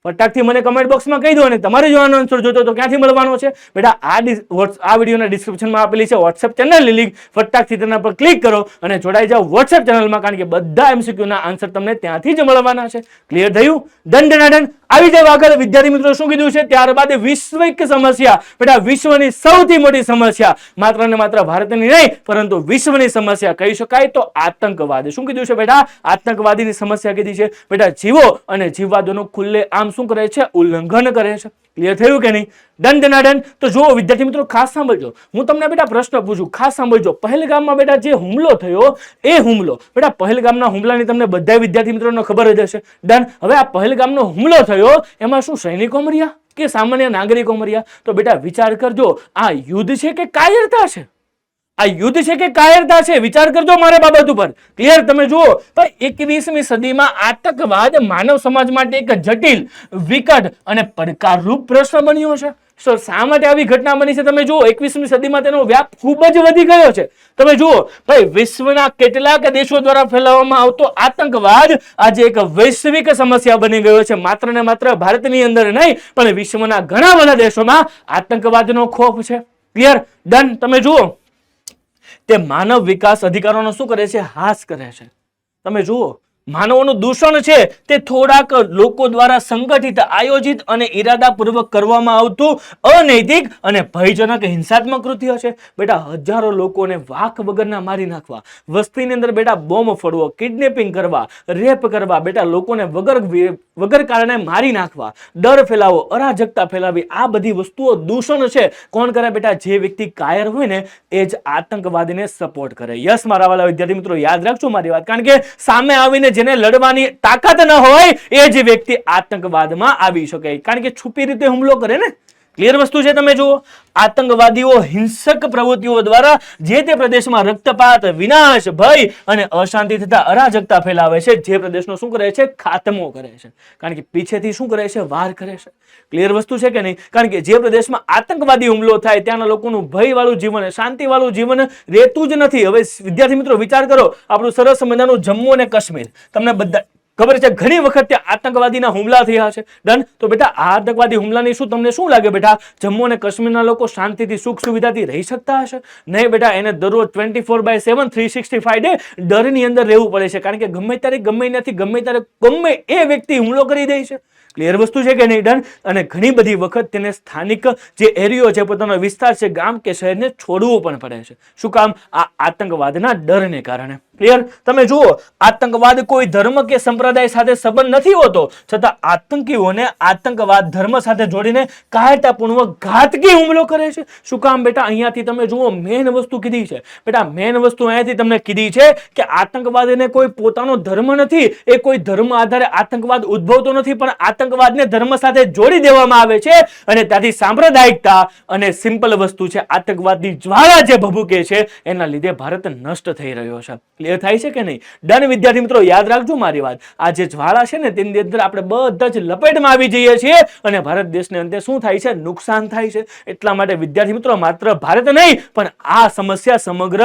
ફટાકથી મને કમેન્ટ બોક્સમાં કહી દો. અને તમારે જો આનો આન્સર જોતો તો ક્યાંથી મળવાનો છે? બેટા આ વિડીયોના ડિસ્ક્રિપ્શનમાં આપેલી છે વોટ્સએપ ચેનલની લિંક. ફટાકથી તેના પર ક્લિક કરો અને જોડાઈ જાઓ વોટ્સએપ ચેનલમાં, કારણ કે બધા MCQ ના આન્સર તમને ત્યાંથી જ મળવાના છે. ક્લિયર થયું? દંડ આવી જાય આગળ. વિદ્યાર્થી મિત્રો શું કીધું છે? ત્યારબાદ વિશ્વિક સમસ્યા. બેટા વિશ્વની સૌથી મોટી સમસ્યા માત્ર ને માત્ર ભારતની નહીં પરંતુ વિશ્વની સમસ્યા કહી શકાય તો આતંકવાદ. શું કીધું છે બેટા? આતંકવાદીની સમસ્યા કીધી છે. બેટા જીવો અને જીવવાદોનું ખુલ્લે આમ શું કરે છે? ઉલ્લંઘન કરે છે. ક્લિયર થયું કે નહીં? દંડ. તો જુઓ વિદ્યાર્થી મિત્રો ખાસ સાંભળજો. હું તમને બેટા પ્રશ્ન પૂછું, ખાસ સાંભળજો. પહેલગામમાં બેટા જે હુમલો થયો એ હુમલો બેટા પહેલગામના હુમલાની તમને બધા વિદ્યાર્થી મિત્રોને ખબર જ હશે. ડન. હવે આ પહેલગામનો હુમલો થયો એમાં શું સૈનિકો મર્યા કે સામાન્ય નાગરિકો મર્યા? તો બેટા વિચાર કરજો, આ યુદ્ધ છે કે કાયરતા છે? આ યુદ્ધ છે કે કાયરતા છે? વિચાર કરજો મારે બાબત ઉપર. ક્લિયર? તમે જુઓ 21મી સદીમાં આતંકવાદ માનવ સમાજ માટે એક જટિલ, વિકટ અને પડકારરૂપ પ્રશ્ન બન્યો છે. શા માટે આવી ઘટના બની છે? તમે જુઓ 21મી સદીમાં તેનો વ્યાપ ખૂબ જ વધી ગયો છે. તમે જુઓ ભાઈ વિશ્વના કેટલાક દેશો દ્વારા ફેલાવવામાં આવતો આતંકવાદ આજે એક વૈશ્વિક સમસ્યા બની ગયો છે. માત્ર ને માત્ર ભારતની અંદર નહીં પણ વિશ્વના ઘણા બધા દેશોમાં આતંકવાદનો ખોફ છે. ક્લિયર? ડન. તમે જુઓ તે માનવ વિકાસ અધિકારોનો શું કરે છે? હાસ કરે છે. તમે જુઓ માનવોનું દૂષણ છે તે થોડાક લોકો દ્વારા સંગઠિત, આયોજિત અને ઈરાદાપૂર્વક કરવામાં આવતું અનૈતિક અને ભયજનક હિંસાત્મક કૃત્ય છે. બેટા હજારો લોકોને વાક વગરના મારી નાખવા, વસ્તીની અંદર બેટા બોમ્બ ફોડવો, કિડનેપિંગ કરવા, રેપ કરવા, બેટા લોકોને વગર કારણે મારી નાખવા, ડર ફેલાવો, અરાજકતા ફેલાવી, આ બધી વસ્તુઓ દૂષણ છે. કોણ કરે બેટા? જે વ્યક્તિ કાયર હોય ને એ જ આતંકવાદીને સપોર્ટ કરે. યસ મારા વાલા વિદ્યાર્થી મિત્રો, યાદ રાખજો મારી વાત, કારણ કે સામે આવીને જેને લડવાની તાકાત ન હોય એ જ વ્યક્તિ આતંકવાદમાં આવી શકે, કારણ કે છુપી રીતે હુમલો કરે ને. ક્લિયર વસ્તુ છે? તમે જુઓ આતંકવાદીઓ હિંસક પ્રવૃત્તિઓ દ્વારા જે તે પ્રદેશમાં રક્તપાત, વિનાશ, ભય અને અશાંતિ તથા અરાજકતા ફેલાવે છે. જે પ્રદેશનો શું કરે છે? ખાતમો કરે છે. કારણ કે પીછેથી શું કરે છે? વાર કરે છે. ક્લિયર વસ્તુ છે કે નહીં? કારણ કે જે પ્રદેશમાં આતંકવાદી હુમલો થાય ત્યાંના લોકોનું ભયવાળું જીવન, શાંતિવાળું જીવન રહેતું જ નથી. હવે વિદ્યાર્થી મિત્રો વિચાર કરો, આપણું સરસ મજાનું જમ્મુ અને કાશ્મીર, તમને બધા ખબર છે ઘણી વખત ત્યાં આતંકવાદીના હુમલા થયા છે. ડન. તો બેટા આ આતંકવાદી હુમલાની શું તમને શું લાગે બેટા? જમ્મુ અને કાશ્મીરના લોકો શાંતિથી, સુખ સુવિધાથી રહી શકતા હશે? નહીં બેટા, એને દરરોજ 24/7 365 ડે ડરની અંદર રહેવું પડે છે. કારણ કે ગમે ત્યારે, ગમે ત્યાંથી, ગમે ત્યારે, ગમે એ વ્યક્તિ હુમલો કરી દે છે. ક્લિયર વસ્તુ છે કે નહીં? ડન. અને ઘણી બધી વખત તેને સ્થાનિક જે એરિયો છે, પોતાનો વિસ્તાર છે, ગામ કે શહેરને છોડવું પણ પડે છે. શું કામ? આ આતંકવાદના ડરને કારણે. ક્લિયર? તમે જુઓ, આતંકવાદ કોઈ ધર્મ કે સંપ્રદાય સાથે સંબંધ નથી હોતો, છતાં આતંકીઓને આતંકવાદ ધર્મ સાથે જોડીને કાયરતાપૂર્વક ઘાતકી હુમલો કરે છે. શું કામ બેટા? અહીંયાથી તમે જુઓ, મેન વસ્તુ કીધી છે બેટા, મેન વસ્તુ અહીંયાથી તમને કીધી છે કે આતંકવાદ એને કોઈ પોતાનો ધર્મ નથી, એ કોઈ ધર્મ આધારે આતંકવાદ ઉદ્ભવતો નથી, પણ આતંકવાદને ધર્મ સાથે જોડી દેવામાં આવે છે અને ત્યાંથી સાંપ્રદાયિકતા અને સિમ્પલ વસ્તુ છે આતંકવાદની જ્વાળા જે ભભૂકે છે એના લીધે ભારત નષ્ટ થઈ રહ્યો છે. ક્લિયર થાય છે કે નહીં? ડન વિદ્યાર્થી મિત્રો, યાદ રાખજો મારી વાત. આ જે જ્વાળા છે ને તેની અંદર આપણે બધા જ લપેટમાં આવી જઈએ છીએ અને ભારત દેશને અંતે શું થાય છે? નુકસાન થાય છે. એટલા માટે વિદ્યાર્થી મિત્રો, માત્ર ભારત નહીં પણ આ સમસ્યા સમગ્ર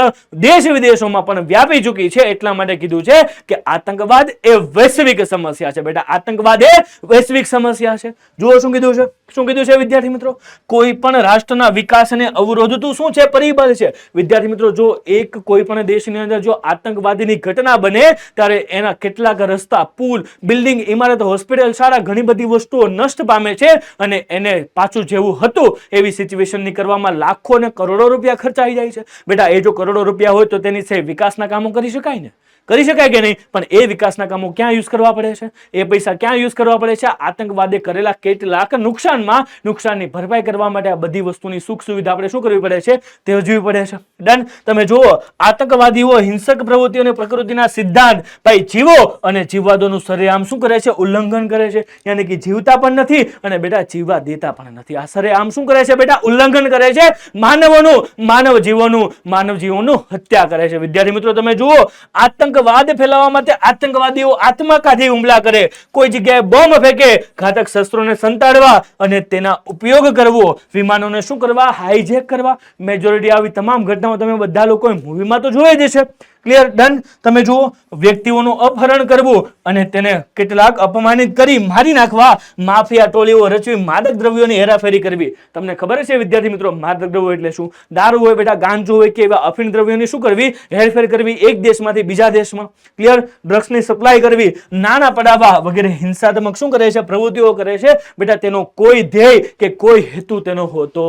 દેશ વિદેશોમાં પણ વ્યાપી ચૂકી છે. એટલા માટે કીધું છે કે આતંકવાદ એ વૈશ્વિક સમસ્યા છે બેટા, આતંકવાદ એ વૈશ્વિક સમસ્યા છે. જુઓ શું કીધું છે, શું કીધું છે વિદ્યાર્થી મિત્રો? કોઈ પણ રાષ્ટ્રના વિકાસને અવરોધતું શું છે? પરિબળ છે. વિદ્યાર્થી મિત્રો, જો એક કોઈ પણ દેશની અંદર જો આતંકવાદીની ઘટના બને ત્યારે એના કેટલાક રસ્તા, પુલ, બિલ્ડિંગ, ઇમારત, હોસ્પિટલ, શાળા, ઘણી બધી વસ્તુઓ નષ્ટ પામે છે અને એને પાછું જેવું હતું એવી સિચ્યુએશનની કરવામાં લાખો અને કરોડો રૂપિયા ખર્ચાઈ જાય છે. બેટા, એ જો કરોડો રૂપિયા હોય તો તેની સે વિકાસના કામો કરી શકાય ને? કરી શકાય કે નહીં? પણ એ વિકાસના કામો ક્યાં યુઝ કરવા પડે છે? એ પૈસા ક્યાં યુઝ કરવા પડે છે? આતંકવાદે કરેલા કેટલાક નુકસાનની ભરપાઈ કરવા માટે આ બધી વસ્તુની સુખ સુવિધા આપણે શું કરવી પડે છે? ત્યજવી પડે છે. ડન? તમે જુઓ, આતંકવાદીઓ હિંસક પ્રવૃત્તિઓ અને પ્રકૃતિના સિદ્ધાંત ભાઈ જીવો અને જીવવાદોનું સરેઆમ શું કરે છે? ઉલ્લંઘન કરે છે. યાની કે જીવતા પણ નથી અને બેટા જીવવા દેતા પણ નથી. આ સરેઆમ શું કરે છે બેટા? ઉલ્લંઘન કરે છે માનવ જીવોનું હત્યા કરે છે. વિદ્યાર્થી મિત્રો, તમે જુઓ, આતંકવાદ ફેલાવવા માટે આતંકવાદીઓ આત્મઘાતી હુમલા કરે, કોઈ જગ્યાએ બોમ્બ ફેંકે, ઘાતક શસ્ત્રોને સંતાડવા અને તેના ઉપયોગ કરવો, વિમાનોને શું કરવા? હાઈજેક કરવા. મેજોરિટી આવી તમામ ઘટનાઓ તમે બધા લોકો મૂવીમાં તો જોઈ જ છે. ક્લિયર? ડન? તમે જુઓ, વ્યક્તિઓનું અપહરણ કરવું અને તેને કેટલાક અપમાનિત કરી મારી નાખવા, માફિયા ટોળીઓ રચવી, માદક દ્રવ્યોની હેરાફેરી કરવી. તમને ખબર છે વિદ્યાર્થી મિત્રો, માદક દ્રવ્યો એટલે શું? દારૂ હોય બેટા, ગાંજો હોય કે એવા અફીણ દ્રવ્યોની શું કરવી? હેરફેર કરવી એક દેશમાંથી બીજા દેશમાં. ક્લિયર? ડ્રગ્સની સપ્લાય કરવી, નાના પડાવવા વગેરે હિંસાત્મક શું કરે છે? પ્રવૃત્તિઓ કરે છે. બેટા, તેનો કોઈ ધ્યેય કે કોઈ હેતુ તેનો હોતો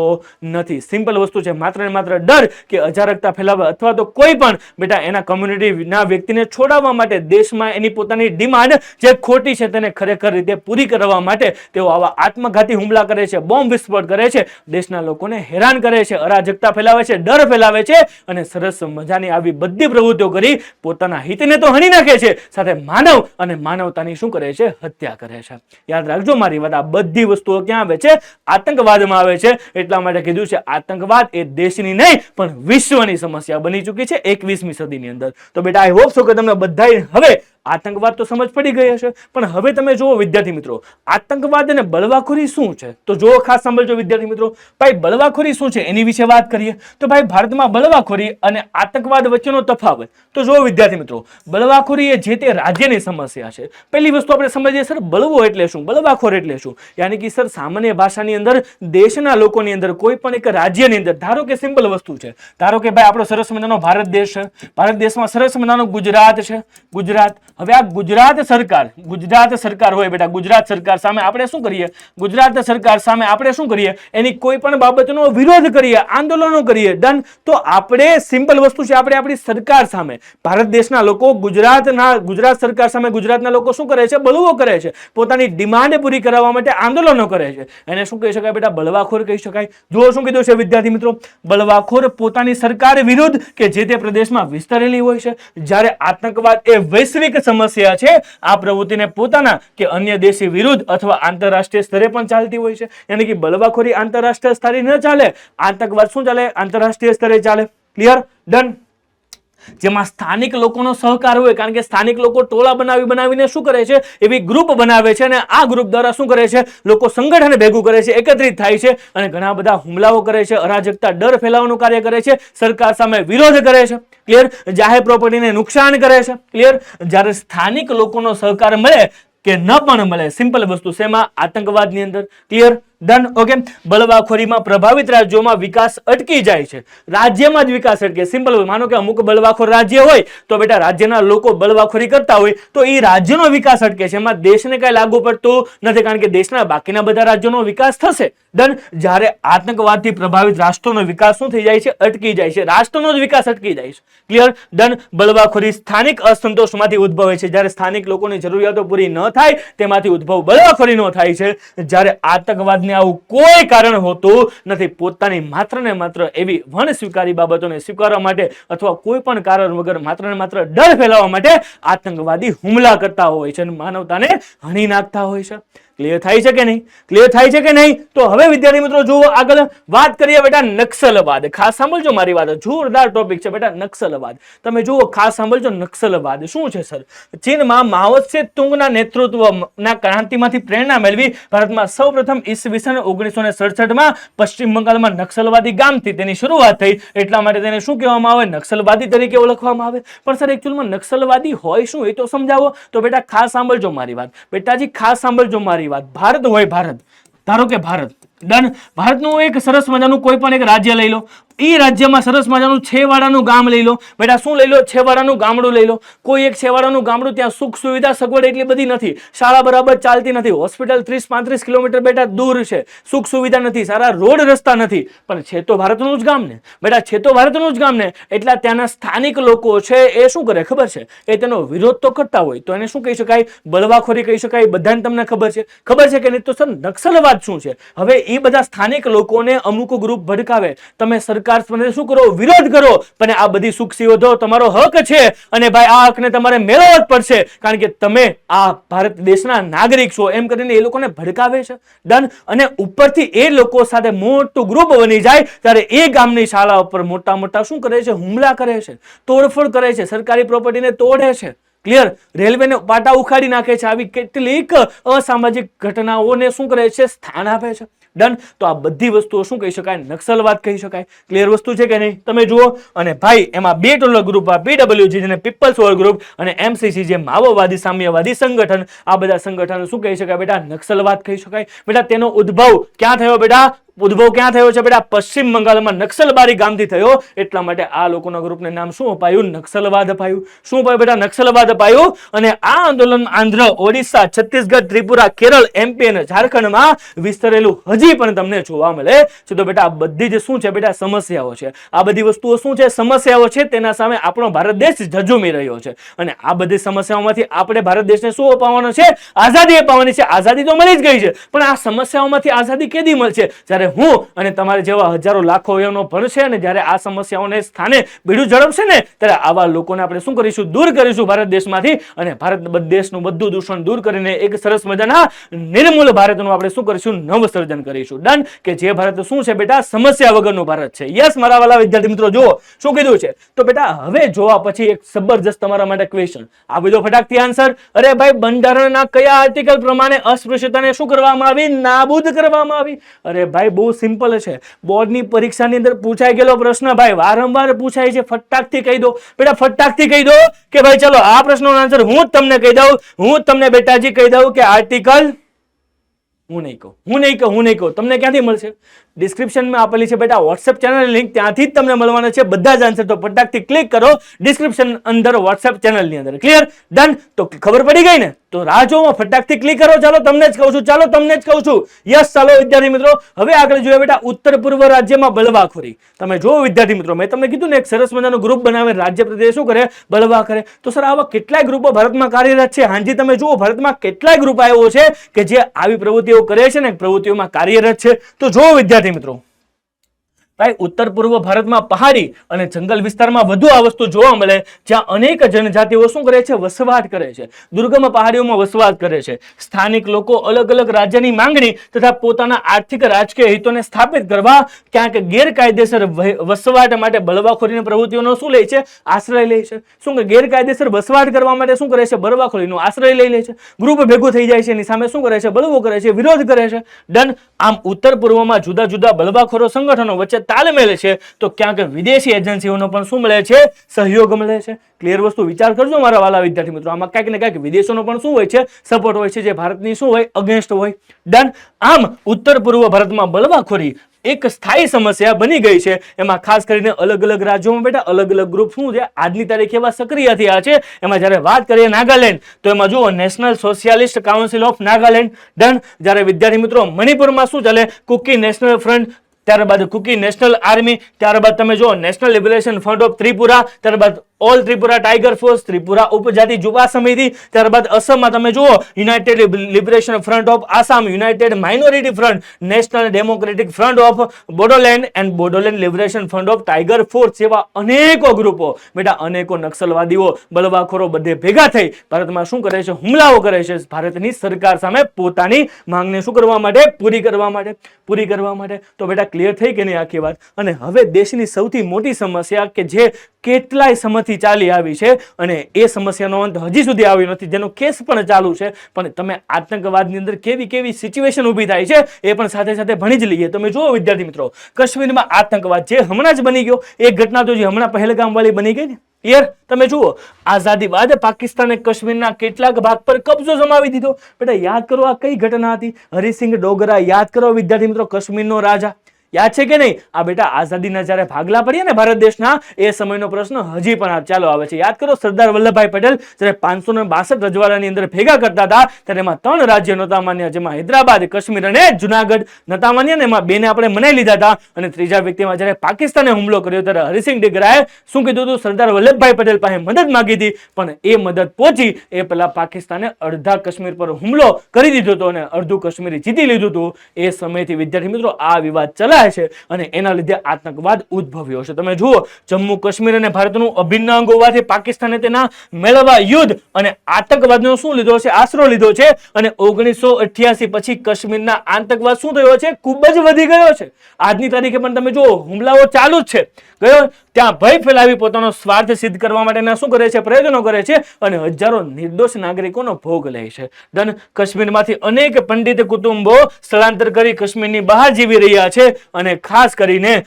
નથી. સિમ્પલ વસ્તુ છે, માત્ર ને માત્ર ડર કે અજારકતા ફેલાવવા અથવા તો કોઈ પણ બેટા એના કમ્યુનિટીના વ્યક્તિને છોડાવવા માટે, દેશમાં એની પોતાની ડિમાન્ડ જે ખોટી છે તેને ખરેખર રીતે પૂરી કરવા માટે તેઓ આવા આત્મઘાતી હુમલા કરે છે, બોમ્બ વિસ્ફોટ કરે છે, દેશના લોકોને હેરાન કરે છે, અરાજકતા ફેલાવે છે, ડર ફેલાવે છે અને સરસ મજાની આવી બધી પ્રવૃત્તિઓ કરી પોતાના હિતને તો હણી નાખે છે, સાથે માનવ અને માનવતાની શું કરે છે? હત્યા કરે છે. યાદ રાખજો મારી વાત, આ બધી વસ્તુઓ ક્યાં આવે છે? આતંકવાદમાં આવે છે. એટલા માટે કીધું છે આતંકવાદ એ દેશની નહીં પણ વિશ્વની સમસ્યા બની ચૂકી છે 21મી સદીની અંદર. તો બેટા, આઈ હોપ સો કે તમને બધાય હવે આતંકવાદ તો સમજ પડી ગઈ હશે. પણ હવે તમે જુઓ વિદ્યાર્થી મિત્રો, આતંકવાદ અને બળવાખોરી શું છે? તો જુઓ, ખાસ સાંભળજો વિદ્યાર્થી મિત્રો. ભાઈ, બળવાખોરી શું છે એની વિશે વાત કરીએ તો ભાઈ, ભારતમાં બળવાખોરી અને આતંકવાદ વચ્ચેનો તફાવત તો જુઓ વિદ્યાર્થી મિત્રો, બળવાખોરી એ જે તે રાજ્યની સમસ્યા છે. પહેલી વસ્તુ આપણે સમજીએ સર, બળવો એટલે શું, બળવાખોર એટલે શું? યાની કે સર, સામાન્ય ભાષાની અંદર દેશના લોકોની અંદર કોઈ પણ એક રાજ્યની અંદર, ધારો કે સિમ્પલ વસ્તુ છે, ધારો કે ભાઈ આપણો સરસ મજાનો ભારત દેશ છે, ભારત દેશમાં સરસ મજાનો ગુજરાત છે, ગુજરાત. હવે આ ગુજરાત સરકાર હોય બેટા, ગુજરાત સરકાર સામે આપણે શું કરીએ? ગુજરાત સરકાર સામે આપણે શું કરીએ? એની કોઈ પણ બાબતનો વિરોધ કરીએ, આંદોલનો કરીએ. ડન? તો આપણે સિમ્પલ વસ્તુ છે, આપણે આપણી સરકાર સામે, ભારત દેશના લોકો ગુજરાત સરકાર સામે ગુજરાતના લોકો શું કરે છે? બળવો કરે છે, પોતાની ડિમાન્ડ પૂરી કરવા માટે આંદોલનો કરે છે. એને શું કહી શકાય બેટા? બળવાખોર કહી શકાય. જુઓ શું કીધું છે વિદ્યાર્થી મિત્રો, બળવાખોર પોતાની સરકાર વિરુદ્ધ કે જે તે પ્રદેશમાં વિસ્તરેલી હોય છે. જ્યારે આતંકવાદ એ વૈશ્વિક સમસ્યા છે, આ પ્રવૃત્તિને પોતાના કે અન્ય દેશી વિરુદ્ધ અથવા આંતરરાષ્ટ્રીય સ્તરે પણ ચાલતી હોય છે. યાની કે બળવાખોરી આંતરરાષ્ટ્રીય સ્તરે ન ચાલે, આતંકવાદ શું ચાલે? આંતરરાષ્ટ્રીય સ્તરે ચાલે. ક્લિયર? ડન? જેમાં સ્થાનિક લોકોનો સહકાર હોય, કારણ કે સ્થાનિક લોકો ટોળા બનાવીને શું કરે છે? એવી ગ્રુપ બનાવે છે અને આ ગ્રુપ દ્વારા શું કરે છે? લોકો સંગઠન ભેગું કરે છે, એકત્રિત થાય છે અને ઘણા બધા હુમલાઓ કરે છે, અરાજકતા, ડર ફેલાવવાનું કાર્ય કરે છે, સરકાર સામે વિરોધ કરે છે. ક્લિયર? જાહેર પ્રોપર્ટીને નુકસાન કરે છે. ક્લિયર? જ્યારે સ્થાનિક લોકોનો સહકાર મળે કે ન પણ મળે, સિમ્પલ વસ્તુ શેમાં? આતંકવાદની અંદર. ક્લિયર? ડન. ઓકે, બળવાખોરીમાં પ્રભાવિત રાજ્યોમાં વિકાસ અટકી જાય છે. રાજ્યમાં જ વિકાસ અટકે. સિમ્પલ. માનો કે અમુક બળવાખોર રાજ્ય હોય તો બેટા રાજ્યના લોકો બળવાખોરી કરતા હોય તો એ રાજ્યનો વિકાસ અટકે છે. એમાં દેશને કઈ લાગુ પડતું નથી, કારણ કે દેશના બાકીના બધા રાજ્યોનો વિકાસ થશે. ડન. જ્યારે આતંકવાદથી પ્રભાવિત રાષ્ટ્રોનો વિકાસ શું થઈ જાય છે? અટકી જાય છે. રાષ્ટ્રનો જ વિકાસ અટકી જાય છે. ક્લિયર? ડન. બળવાખોરી સ્થાનિક અસંતોષમાંથી ઉદ્ભવે છે. જ્યારે સ્થાનિક લોકોની જરૂરિયાતો પૂરી ન થાય તેમાંથી ઉદ્ભવ બળવાખોરીનો થાય છે. જ્યારે આતંકવાદને આવું કોઈ કારણ હોતું નથી. પોતાની માત્ર ને માત્ર એવી વણ સ્વીકારી બાબતોને સ્વીકારવા માટે અથવા કોઈ પણ કારણ વગર માત્ર ને માત્ર ડર ફેલાવવા માટે આતંકવાદી હુમલા કરતા હોય છે અને માનવતાને હણી નાખતા હોય છે. ક્લિયર થાય છે કે નહીં? ક્લિયર થાય છે કે નહીં? તો હવે વિદ્યાર્થી મિત્રો જુઓ આગળ વાત કરીએ બેટા નક્સલવાદ. ખાસ સાંભળજો મારી વાત, જોરદાર ટોપિક છે બેટા નક્સલવાદ. તમે જુઓ ખાસ સાંભળજો નક્સલવાદ શું છે સર? ચીનમાં માઓ ત્સે-તુંગના નેતૃત્વના ક્રાંતિમાંથી પ્રેરણા મેળવી ભારતમાં સૌપ્રથમ ઈસવીસન 1967માં પશ્ચિમ બંગાળમાં નક્સલવાદી ગામથી તેની શરૂઆત થઈ. એટલા માટે તેને શું કહેવામાં આવે? નક્સલવાદી તરીકે ઓળખવામાં આવે. પણ સર એકચ્યુઅલમાં નક્સલવાદી હોય શું એ તો સમજાવો. તો બેટા ખાસ સાંભળજો મારી વાત. બેટાજી ખાસ સાંભળજો મારી વાત. ભારત હોય, ભારત, ધારો કે ભારત. ડન. ભારતનું એક સરસ મજાનું કોઈ પણ એક રાજ્ય લઈ લો. એ રાજ્યમાં સરસ મજાનું છેવાડાનું ગામ લઈ લો. બેટા શું લઈ લો? છેવાડાનું ગામડું લઈ લો. કોઈ એક છેવાડાનું ગામડું, ત્યાં સુખ સુવિધા સગવડ એટલી બધી નથી. શાળા બરાબર ચાલતી નથી. હોસ્પિટલ 30-35 કિલોમીટર બેટા દૂર છે. સુખ સુવિધા નથી. સારા રોડ રસ્તા નથી. પણ છે તો ભારતનું જ ગામ ને બેટા, છે તો ભારતનું જ ગામ ને. એટલા ત્યાંના સ્થાનિક લોકો છે એ શું કરે ખબર છે? એ તેનો વિરોધ તો કરતા હોય તો એને શું કહી શકાય? બળવાખોરી કહી શકાય. બધાને તમને ખબર છે. ખબર છે કે નહીં? તો સર નક્સલવાદ શું છે? હવે એ બધા સ્થાનિક લોકોને અમુક ગ્રુપ ભડકાવે. તમે સરકાર શું કરો? વિરોધ કરો. પણ આ બધી સુખ સુવિધાઓ તમારો હક છે અને ભાઈ આ હકને તમારે મેળવવો જ પડશે, કારણ કે તમે આ ભારત દેશના નાગરિક છો એમ કરીને એ લોકોને ભડકાવે છે. ડન. અને ઉપરથી એ લોકો સાથે મોટું ગ્રુપ બની જાય ત્યારે એ ગામની શાળા ઉપર મોટા મોટા શું કરે છે? હુમલા કરે છે, તોડફોડ કરે છે, સરકારી પ્રોપર્ટીને તોડે છે. ક્લિયર? રેલવેને પાટા ઉખાડી નાખે છે. આવી કેટલીક અસામાજિક ઘટનાઓને શું કરે છે? સ્થાન આપે છે. ડન. તો આ બધી વસ્તુઓ શું કહી શકાય? નક્સલવાદ કહી શકાય. ક્લિયર વસ્તુ છે કે નહીં? તમે જુઓ. અને ભાઈ એમાં બે ટોલર ગ્રુપ, પીડબ્લ્યુજી જેને પીપલ્સ વોર ગ્રુપ અને એમસીસી જે માઓવાદી સામ્યવાદી સંગઠન, આ બધા સંગઠનો શું કહી શકાય બેટા? નક્સલવાદ કહી શકાય. બેટા તેનો ઉદ્ભવ ક્યાં થયો બેટા? ઉદ્ભવ ક્યાં થયો છે બેટા? પશ્ચિમ બંગાળમાં નક્સલબારી ગામથી થયો. એટલા માટે આ લોકોના ગ્રુપને નામ શું અપાયું? નક્સલવાદ અપાયું. શું અપાયું બેટા? નક્સલવાદ અપાયું. અને આ આંદોલન આંધ્ર, ઓડિશા, છત્તીસગઢ, ત્રિપુરા, કેરળ, એમપી અને ઝારખંડમાં વિસ્તરેલું હજી પણ તમને જોવા મળે છે. તો બેટા આ બધી જે શું છે બેટા? સમસ્યાઓ છે. આ બધી વસ્તુઓ શું છે? સમસ્યાઓ છે. તેના સામે આપણો ભારત દેશ ઝઝૂમી રહ્યો છે. અને આ બધી સમસ્યાઓમાંથી આપણે ભારત દેશને શું અપાવવાનો છે? આઝાદી અપાવવાની છે. આઝાદી તો મળી જ ગઈ છે, પણ આ સમસ્યાઓમાંથી આઝાદી કેદી મળશે? જ્યારે હું અને તમારે જેવા હજારો લાખો યુવાનો ભણશે અને જ્યારે આ સમસ્યાઓને સ્થાને બીડું ઝડપશે ને ત્યારે આવા લોકોને આપણે શું કરીશું? દૂર કરીશું ભારત દેશમાંથી. અને ભારત દેશનું બધું દૂષણ દૂર કરીને એક સરસ મજાના નિર્મૂલ ભારતનું આપણે શું કરીશું? નવસર્જન કરીશું. ડન. કે જે ભારત શું છે બેટા? સમસ્યા વગરનું ભારત છે. યસ મારા વાલા વિદ્યાર્થી મિત્રો, જુઓ શું કીધું છે. તો બેટા હવે જોવા પછી એક જબરજસ્ત તમારા માટે ક્વેશ્ચન આપી દો ફટાકથી આન્સર. અરે ભાઈ બંધારણના કયા આર્ટિકલ પ્રમાણે અસ્પૃશ્યતાને શું કરવામાં આવી? નાબૂદ કરવામાં આવી. અરે ભાઈ બહુ સિમ્પલ છે. બોર્ડની પરીક્ષાની અંદર પૂછાઈ ગયેલો પ્રશ્ન ભાઈ, વારંવાર પૂછાય છે. ફટાકથી કહી દો બેટા, ફટાકથી કહી દો કે ભાઈ ચલો આ પ્રશ્નનો આન્સર હું જ તમને કહી દઉં. હું તમને બેટાજી કહી દઉં કે આર્ટિકલ હું નહીં કહું. તમને ક્યાંથી મળશે? ડિસ્ક્રિપ્શનમાં આપેલી છે બેટા વોટ્સએપ ચેનલ લિંક, ત્યાંથી જ તમને મળવાના છે બધા જ આન્સર. તો ફટાકથી ક્લિક કરો ડિસ્ક્રિપ્શન અંદર વોટ્સએપ ચેનલની અંદર. ક્લિયર? ડન. તો ખબર પડી ગઈ ને? તો રાહ જોવો, ફટાકથી ક્લિક કરો. ચાલો તમને જ કહું છું, ચાલો તમને જ કહું છું. યસ. ચાલો વિદ્યાર્થી મિત્રો હવે આગળ જોઈએ બેટા ઉત્તર પૂર્વ રાજ્યમાં બળવાખોરી. તમે જો વિદ્યાર્થી મિત્રો મેં તમને કીધું ને એક સરસ મજાનો ગ્રુપ બનાવે, રાજ્ય પ્રદેશ શું કરે? બળવા કરે. તો સર આવા કેટલાય ગ્રુપો ભારતમાં કાર્યરત છે. હાજી તમે જુઓ ભારતમાં કેટલાય ગ્રુપ આવ્યો છે કે જે આવી પ્રવૃત્તિઓ કરે છે ને, પ્રવૃત્તિઓમાં કાર્યરત છે. તો જો વિદ્યાર્થી મિત્રો ભાઈ ઉત્તર પૂર્વ ભારતમાં પહાડી અને જંગલ વિસ્તારમાં વધુ આ વસ્તુ જોવા મળે, જ્યાં અનેક જનજાતિઓ શું કરે છે? વસવાટ કરે છે. દુર્ગમ પહાડીઓમાં વસવાટ કરે છે. સ્થાનિક લોકો અલગ અલગ રાજ્યની માંગણી તથા પોતાના આર્થિક રાજકીય હિતોને સ્થાપિત કરવા ક્યાંક ગેરકાયદેસર વસવાટ માટે બળવાખોરીની પ્રવૃત્તિઓનો શું લે છે? આશ્રય લે છે. શું ગેરકાયદેસર વસવાટ કરવા માટે શું કરે છે? બળવાખોરીનો આશ્રય લઈ લે છે. ગ્રુપ ભેગું થઈ જાય છે, એની સામે શું કરે છે? બળવો કરે છે, વિરોધ કરે છે. ડન. આમ ઉત્તર પૂર્વમાં જુદા જુદા બળવાખોરો સંગઠનો વચ્ચે તાલમેલ છે, તો ક્યાંક વિદેશી એજન્સીઓનો પણ શું મળે છે? સહયોગ મળે છે. ક્લિયર વસ્તુ વિચાર કરજો મારા વાલા વિદ્યાર્થી મિત્રો. આમાં ક્યાંક ને ક્યાંક વિદેશોનો પણ શું હોય છે? સપોર્ટ હોય છે, જે ભારતની શું હોય? અગેન્સ્ટ હોય. ડન. આમ ઉત્તર પૂર્વ ભારતમાં બળવાખોરી એક સ્થાયી સમસ્યા બની ગઈ છે. એમાં ખાસ કરીને અલગ અલગ રાજ્યોમાં બેટા અલગ અલગ ગ્રુપ શું છે આજની તારીખે એવા સક્રિય થયા છે. એમાં જ્યારે વાત કરીએ નાગાલેન્ડ, તો એમાં જુઓ national socialist council of Nagaland. Done. જ્યારે વિદ્યાર્થી મિત્રો મણિપુરમાં શું ચાલે? કુકી નેશનલ ફ્રન્ટ, ત્યારબાદ કુકી નેશનલ આર્મી, ત્યારબાદ તમે જુઓ national liberation front of Tripura, ત્યારબાદ all Tripura tiger force, Tripura Upajati Yuva Samiti, ત્યારબાદ અસમમાં તમે જુઓ united liberation front of Assam, united minority front, national democratic front of Bodoland and Bodoland liberation front of tiger force જેવા અનેકો ગ્રુપો બેટા અનેકો નક્સલવાદીઓ બળવાખોરો બધે ભેગા થઈ ભારતમાં શું કરે છે? હુમલાઓ કરે છે ભારતની સરકાર સામે પોતાની માંગને શું કરવા માટે? પૂરી કરવા માટે. તો બેટા ક્લિયર થઈ કે નહીં આખી વાત? અને હવે દેશની સૌથી મોટી સમસ્યા કે જે કેટલાય સમયથી ચાલી આવી છે અને એ સમસ્યાનો અંત હજી સુધી આવ્યો નથી, જેનો કેસ પણ ચાલુ છે, પણ તમે આતંકવાદની અંદર કેવી કેવી સિચ્યુએશન ઊભી થાય છે એ પણ સાથે સાથે ભણી જ લઈએ. તમે જુઓ વિદ્યાર્થી મિત્રો, કાશ્મીરમાં આતંકવાદ જે હમણાં જ બની ગયો, એ ઘટના તો જે હમણાં પહેલગામ વાળી બની ગઈ ને યાર, તમે જુઓ આઝાદી બાદ પાકિસ્તાને કાશ્મીરના કેટલાક ભાગ પર કબજો જમાવી દીધો. બેટા યાદ કરો આ કઈ ઘટના હતી? હરિસિંહ ડોગરા. યાદ કરો વિદ્યાર્થી મિત્રો, કાશ્મીરનો રાજા. યાદ છે કે નહીં? આ બેટા આઝાદીના જ્યારે ભાગલા પડ્યા ને ભારત દેશના, એ સમયનો પ્રશ્ન હજી પણ ચાલો આવે છે. યાદ કરો સરદાર વલ્લભભાઈ પટેલ જ્યારે 562 રજવાડાની અંદર ભેગા કરતા હતા ત્યારે એમાં 3 રાજ્ય નહોતા માન્ય, જેમાં હૈદરાબાદ, કાશ્મીર અને જુનાગઢ નહોતા માન્ય, ને એમાં બેને આપણે મનાઈ લીધા હતા. અને ત્રીજા વ્યક્તિમાં જ્યારે પાકિસ્તાને હુમલો કર્યો ત્યારે હરિસિંહ ડોગરાએ શું કીધું હતું? સરદાર વલ્લભભાઈ પટેલ પાસે મદદ માંગી હતી, પણ એ મદદ પહોંચી એ પહેલા પાકિસ્તાને અડધા કાશ્મીર પર હુમલો કરી દીધો હતો અને અડધું કાશ્મીર જીતી લીધું હતું. એ સમયથી વિદ્યાર્થી મિત્રો આ વિવાદ ચલાય છે અને એના લીધે આતંકવાદ ઉદ્ભવ્યો છે. તમે જુઓ જમ્મુ કાશ્મીર અને ભારતનું અભિન્ન અંગ હોવાથી પાકિસ્તાને તેના મેળવવા યુદ્ધ અને આતંકવાદનો શું લીધો છે? આશરો લીધો છે. અને 1988 પછી કાશ્મીરના આતંકવાદ શું થયો છે? ખૂબ જ વધી ગયો છે. આજની તારીખે પણ તમે જુઓ હુમલાઓ ચાલુ જ છે. ગયો ત્યાં ભય ફેલાવી પોતાનો સ્વાર્થ સિદ્ધ કરવા માટેના શું કરે છે? પ્રયત્નો કરે છે અને હજારો નિર્દોષ નાગરિકોનો ભોગ લે છે. ધન કાશ્મીરમાંથી અનેક પંડિત કુટુંબો સ્થળાંતર કરી કાશ્મીરની બહાર જીવી રહ્યા છે અને ખાસ કરીને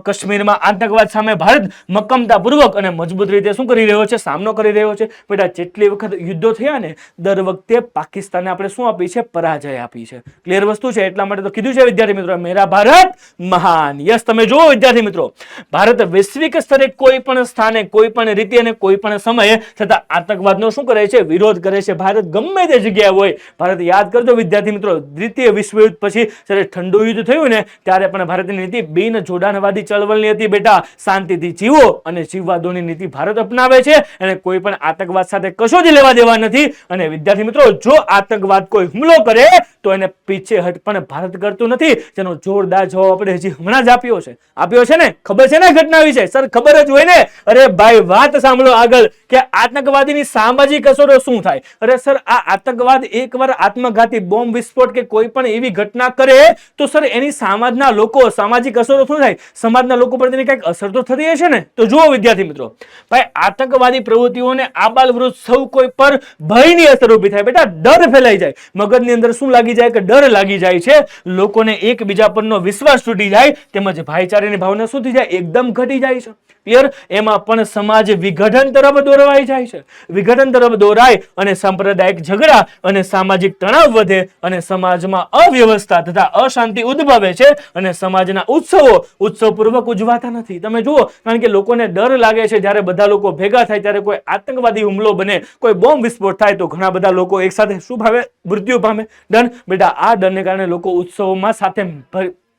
કાશ્મીરમાં આતંકવાદ સામે ભારત મક્કમતાપૂર્વક અને મજબૂત રીતે શું કરી રહ્યો છે? સામનો કરી રહ્યો છે. બેટા જેટલી વખત યુદ્ધો થયા ને દર વખતે પાકિસ્તાને આપણે શું આપી છે? પરાજય આપી છે. ક્લિયર વસ્તુ છે. એટલા માટે તો કીધું છે વિદ્યાર્થી મિત્રો, મેરા ભારત મહાન. યસ, તમે જુઓ વિદ્યાર્થી મિત્રો, ભારત વૈશ્વિક સ્તરે કોઈ પણ સ્થાને, કોઈ પણ રીતે અને કોઈ પણ સમયે છતાં આતંકવાદનો શું કરે છે? વિરોધ કરે છે. ભારત ગમે તે જગ્યાએ હોય, ભારત યાદ કરજો વિદ્યાર્થી મિત્રો, દ્વિતીય વિશ્વયુદ્ધ પછી જ્યારે ઠંડુ યુદ્ધ થયું ને ત્યારે પણ ભારતની નીતિ બિન જોડાણવાદી ચળવળની હતી. બેટા શાંતિથી જીવો અને જીવવા દોની નીતિ ભારત અપનાવે છે અને કોઈ પણ આતંકવાદ સાથે કશો જ લેવા દેવા નથી. અને વિદ્યાર્થી મિત્રો, જો આતંકવાદ કોઈ હુમલો કરે તો એને પીછેહટ પણ ભારત કરતું નથી, જેનો જોરદાર જવાબ આપણે હજી હમણાં જ આપ્યો છે ને. ખબર છે ને ઘટના વિશે? સર ખબર જ હોય ને. અરે ભાઈ વાત સાંભળો આગળ કે આતંકવાદીની સામાજિક અસરો શું થાય. અરે સર આ આતંકવાદ એકવાર આત્મઘાતી બોમ્બ વિસ્ફોટ કે કોઈ પણ એવી ઘટના કરે તો સર એની સમાજના લોકો, સામાજિક અસરો શું થાય? સમાજના લોકો પર તેની કંઈક અસર તો થતી હશે ને. તો જુઓ વિદ્યાર્થી મિત્રો, ભાઈ આતંકવાદી પ્રવૃત્તિઓને આબાલ વૃદ્ધ સૌ કોઈ પર ભયની અસર ઊભી થાય. બેટા ડર ફેલાઈ જાય, મગજની અંદર શું લાગી જાય? કે ડર લાગી જાય છે. લોકોને એકબીજા પરનો વિશ્વાસ તૂટી જાય, તેમજ ભાઈચારાની ભાવના શું થઈ જાય? એકદમ ઘટી જાય છે. ક્લિયર? એમાં પણ સમાજ વિઘટન તરફ દોરવાઈ જાય છે. વિઘટન તરફ દોરાય અને સાંપ્રદાયિક ઝઘડા અને સામાજિક તણાવ વધે અને સમાજમાં અવ્યવસ્થા તથા અશાંતિ ઉદ્ભવે છે અને સમાજના ઉત્સવપૂર્વક ઉજવાતા નથી. તમે જુઓ, કારણ કે લોકોને ડર લાગે છે. જ્યારે બધા લોકો ભેગા થાય ત્યારે કોઈ આતંકવાદી હુમલો બને, કોઈ બોમ્બ વિસ્ફોટ થાય તો ઘણા બધા લોકો એકસાથે શું ભાવે? મૃત્યુ પામે. ડન. બેટા આ ડરને કારણે લોકો ઉત્સવોમાં સાથે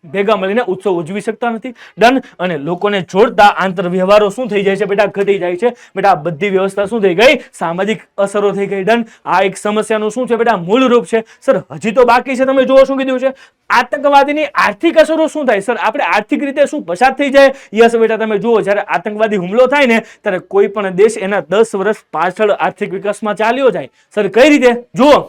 ભેગા મળીને ઉત્સવ ઉજવી શકતા નથી. ડન. અને લોકોને જોડતા આંતર વ્યવહારો શું થઈ જાય છે? બેટા ઘટી જાય છે. બેટા બધી વ્યવસ્થા શું થઈ ગઈ? સામાજિક અસરો થઈ ગઈ. ડન. આ એક સમસ્યાનું શું છે બેટા? મૂળ રૂપ છે. સર હજી તો બાકી છે. તમે જુઓ શું કીધું છે? આતંકવાદીની આર્થિક અસરો શું થાય? સર આપણે આર્થિક રીતે શું પસાર થઈ જાય? યસ બેટા, તમે જુઓ જ્યારે આતંકવાદી હુમલો થાય ને ત્યારે કોઈ પણ દેશ એના 10 વર્ષ પાછળ આર્થિક વિકાસમાં ચાલ્યો જાય. સર કઈ રીતે? જુઓ,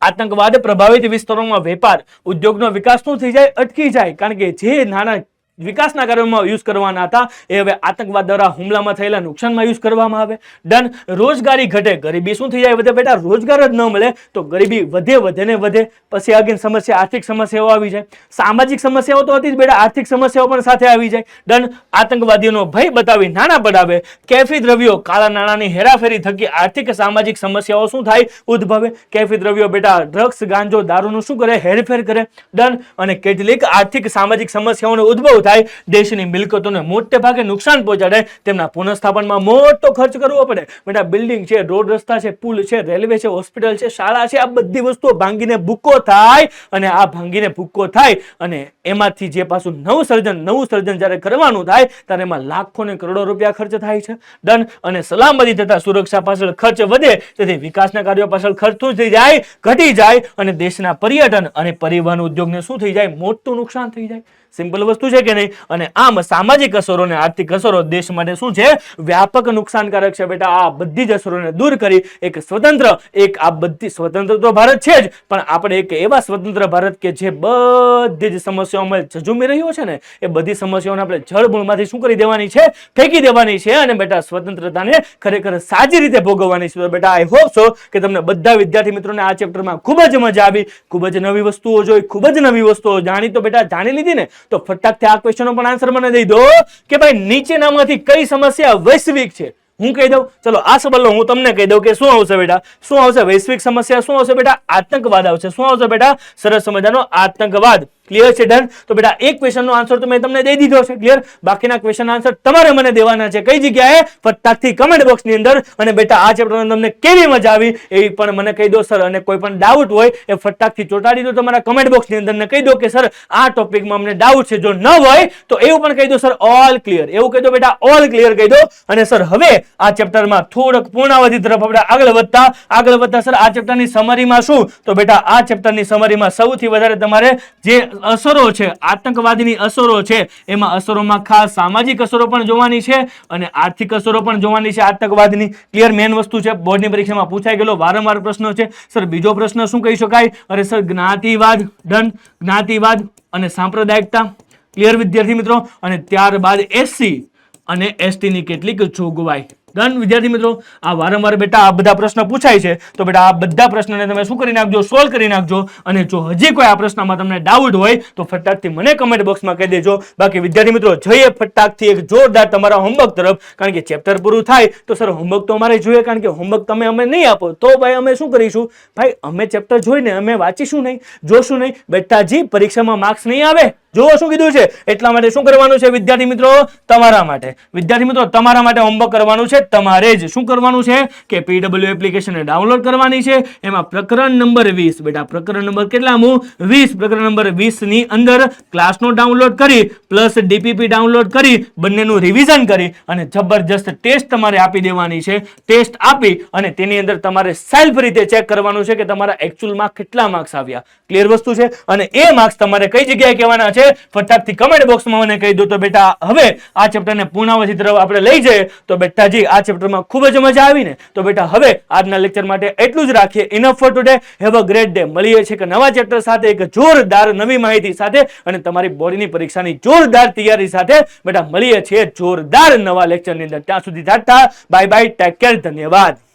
આતંકવાદ પ્રભાવિત વિસ્તારોમાં વેપાર ઉદ્યોગનો વિકાસ શું થઈ જાય? અટકી જાય. કારણ કે જે નાના વિકાસના કાર્યોમાં યુઝ કરવાના હતા એ હવે આતંકવાદ દ્વારા હુમલામાં થયેલા નુકસાનમાં યુઝ કરવામાં આવે. ડન. રોજગારી ઘટે, ગરીબી શું થઈ જાય વધે બેટા, રોજગાર જ ન મળે તો ગરીબી વધે ને વધે. પછી આગળ સમસ્યા આર્થિક સમસ્યાઓ આવી જાય. સામાજિક સમસ્યાઓ તો હતી જ બેટા, આર્થિક સમસ્યાઓ પણ સાથે આવી જાય. ડન. આતંકવાદીઓનો ભય બતાવી નાણાં પડાવે. કેફી દ્રવ્યો, કાળા નાણાંની હેરાફેરી થકી આર્થિક સામાજિક સમસ્યાઓ શું થાય, ઉદ્ભવે. કેફી દ્રવ્યો બેટા ડ્રગ્સ, ગાંજો, દારૂનું શું કરે, હેરફેર કરે. ડન. અને કેટલીક આર્થિક સામાજિક સમસ્યાઓનો ઉદ્ભવ થાય. દેશની મિલકતોને મોટે ભાગે નુકસાન પહોંચાડે. તેમના પુનઃસ્થાપનમાં મોટો ખર્ચ કરવો પડે. બેટા બિલ્ડિંગ છે, રોડ રસ્તા છે, પુલ છે, રેલવે છે, હોસ્પિટલ છે, શાળા છે, આ બધી વસ્તુઓ ભાંગીને ભૂક્કો થાય. અને આ ભાંગીને ભૂક્કો થાય અને એમાંથી જે પાછું નવું સર્જન જ્યારે કરવાનું થાય ત્યારે એમાં લાખો ને કરોડો રૂપિયા ખર્ચ થાય છે. ડન. અને સલામતી તથા સુરક્ષા પાછળ ખર્ચ વધે, તેથી વિકાસના કાર્યો પાછળ ખર્ચ શું થઈ જાય, ઘટી જાય. અને દેશના પર્યટન અને પરિવહન ઉદ્યોગને શું થઈ જાય, મોટું નુકસાન થઈ જાય. સિમ્પલ વસ્તુ છે કે નહીં. અને આમ સામાજિક અસરો અને આર્થિક અસરો દેશ માટે શું છે, વ્યાપક નુકસાનકારક છે. બેટા આ બધી જ અસરોને દૂર કરી એક સ્વતંત્ર, એક આ બધી સ્વતંત્ર તો ભારત છે જ, પણ આપણે એક એવા સ્વતંત્ર ભારત કે જે બધી જ સમસ્યાઓમાં ઝઝૂમી રહ્યો છે ને, એ બધી સમસ્યાઓને આપણે જળમૂળમાંથી શું કરી દેવાની છે, ફેંકી દેવાની છે. અને બેટા સ્વતંત્રતાને ખરેખર સાચી રીતે ભોગવવાની છે. તો બેટા આઈ હોપ સો કે તમને બધા વિદ્યાર્થી મિત્રોને આ ચેપ્ટરમાં ખૂબ જ મજા આવી, ખૂબ જ નવી વસ્તુઓ જોઈ, ખૂબ જ નવી વસ્તુઓ જાણી. તો બેટા જાણી લીધી ને, તો ફટાકથી આ ક્વેશ્ચનનો પણ આન્સર મને દઈ દો કે ભાઈ નીચેનામાંથી કઈ સમસ્યા વૈશ્વિક છે. હું કહી દઉં, ચલો આ સવાલનો હું તમને કહી દઉં કે શું આવશે બેટા, શું આવશે વૈશ્વિક સમસ્યા, શું આવશે બેટા આતંકવાદ આવશે. શું આવશે બેટા, સરસ મજાનો આતંકવાદ. ક્લિયર છે? ડન. તો બેટા એક ક્વેશ્ચનનો આન્સર તો મેં તમને દઈ દીધો છે. ક્લિયર? બાકીના ક્વેશ્ચન આન્સર તમારે મને દેવાના છે. કઈ જગ્યાએ? ફટાકથી કમેન્ટ બોક્સની અંદર. અને બેટા આ ચેપ્ટરમાં તમને કેવી મજા આવી એ પણ મને કહી દો સર. અને કોઈ પણ ડાઉટ હોય એ ફટાકથી ચોંટાડી દો તમારા કમેન્ટ બોક્સની અંદર ને કહી દો કે સર આ ટોપિકમાં અમને ડાઉટ છે. જો ન હોય તો એવું પણ કહી દો સર ઓલ ક્લિયર. એવું કહી દો બેટા ઓલ ક્લિયર કહી દો. અને સર હવે આ ચેપ્ટરમાં થોડક પૂર્ણાવધિ તરફ આપણે આગળ વધતા સર આ ચેપ્ટરની સમરીમાં શું, તો બેટા આ ચેપ્ટરની સમરીમાં સૌથી વધારે તમારે જે અસરો છે, આતંકવાદની અસરો છે, એમાં અસરોમાં ખાસ સામાજિક અસરો પણ જોવાની છે અને આર્થિક અસરો પણ જોવાની છે આતંકવાદની. ક્લિયર? મેન વસ્તુ છે, બોર્ડની પરીક્ષામાં પૂછાઈ ગયેલો વારંવાર પ્રશ્ન છે. સર બીજો પ્રશ્ન શું કહી શકાય? અરે સર જ્ઞાતિવાદ. ડન. જ્ઞાતિવાદ અને સાંપ્રદાયિકતા. ક્લિયર વિદ્યાર્થી મિત્રો? અને ત્યારબાદ એસસી અને એસટી ની કેટલીક જોગવાઈ. ડન વિદ્યાર્થી મિત્રો? આ વારંવાર બેટા આ બધા પ્રશ્ન પૂછાય છે. તો બેટા આ બધા પ્રશ્નને તમે શું કરી નાખજો, સોલ્વ કરી નાખજો. અને જો હજી કોઈ આ પ્રશ્નમાં તમને ડાઉટ હોય તો ફટાકથી મને કમેન્ટ બોક્સમાં કહી દેજો. બાકી વિદ્યાર્થી મિત્રો જઈએ ફટાકથી એક જોરદાર તમારા હોમવર્ક તરફ. કારણ કે ચેપ્ટર પૂરું થાય તો સર હોમવર્ક તો અમારે જોઈએ. કારણ કે હોમવર્ક તમે અમે નહીં આપો તો ભાઈ અમે શું કરીશું? ભાઈ અમે ચેપ્ટર જોઈને અમે વાંચીશું નહીં, જોશું નહીં. બેટાજી પરીક્ષામાં માર્ક્સ નહીં આવે. જો શું કીધું છે એટલા માટે શું કરવાનું છે વિદ્યાર્થી મિત્રો? તમારા માટે વિદ્યાર્થી મિત્રો તમારા માટે હોમવર્ક કરવાનું છે. તમારે જ શું કરવાનું છે કે પીડબ્લ્યુ એપ્લિકેશન ડાઉનલોડ કરવાની છે. એમાં પ્રકરણ નંબર 20 બેટા પ્રકરણ નંબર કેટલામું? 20. પ્રકરણ નંબર 20 ની અંદર ક્લાસનો ડાઉનલોડ કરી પ્લસ ડીપીપી ડાઉનલોડ કરી બંનેનું રિવિઝન કરી અને જબરજસ્ત ટેસ્ટ તમારે આપી દેવાની છે. ટેસ્ટ આપી અને તેની અંદર તમારે સેલ્ફ રીતે ચેક કરવાનું છે કે તમારા એકચ્યુઅલમાં કેટલા માર્ક્સ આવ્યા. ક્લિયર વસ્તુ છે? અને એ માર્ક્સ તમારે કઈ જગ્યાએ કહેવાના છે? ફટાકથી કમેન્ટ બોક્સમાં મને કહી દો. તો બેટા હવે આ ચેપ્ટરને પૂર્ણાવધિ તરફ આપણે લઈ જઈએ. તો બેટાજી આ ચેપ્ટરમાં ખૂબ જ મજા આવી ને? તો બેટા હવે આજના લેક્ચર માટે એટલું જ રાખીએ. Enough four today. Have a great day. મળીએ છીએ એક નવા ચેપ્ટર સાથે, એક જોરદાર નવી માહિતી સાથે અને તમારી બોર્ડની પરીક્ષાની જોરદાર તૈયારી સાથે. બેટા મળીએ છીએ જોરદાર નવા લેક્ચરની અંદર. ત્યાં સુધી Tata bye bye, take care, ધન્યવાદ.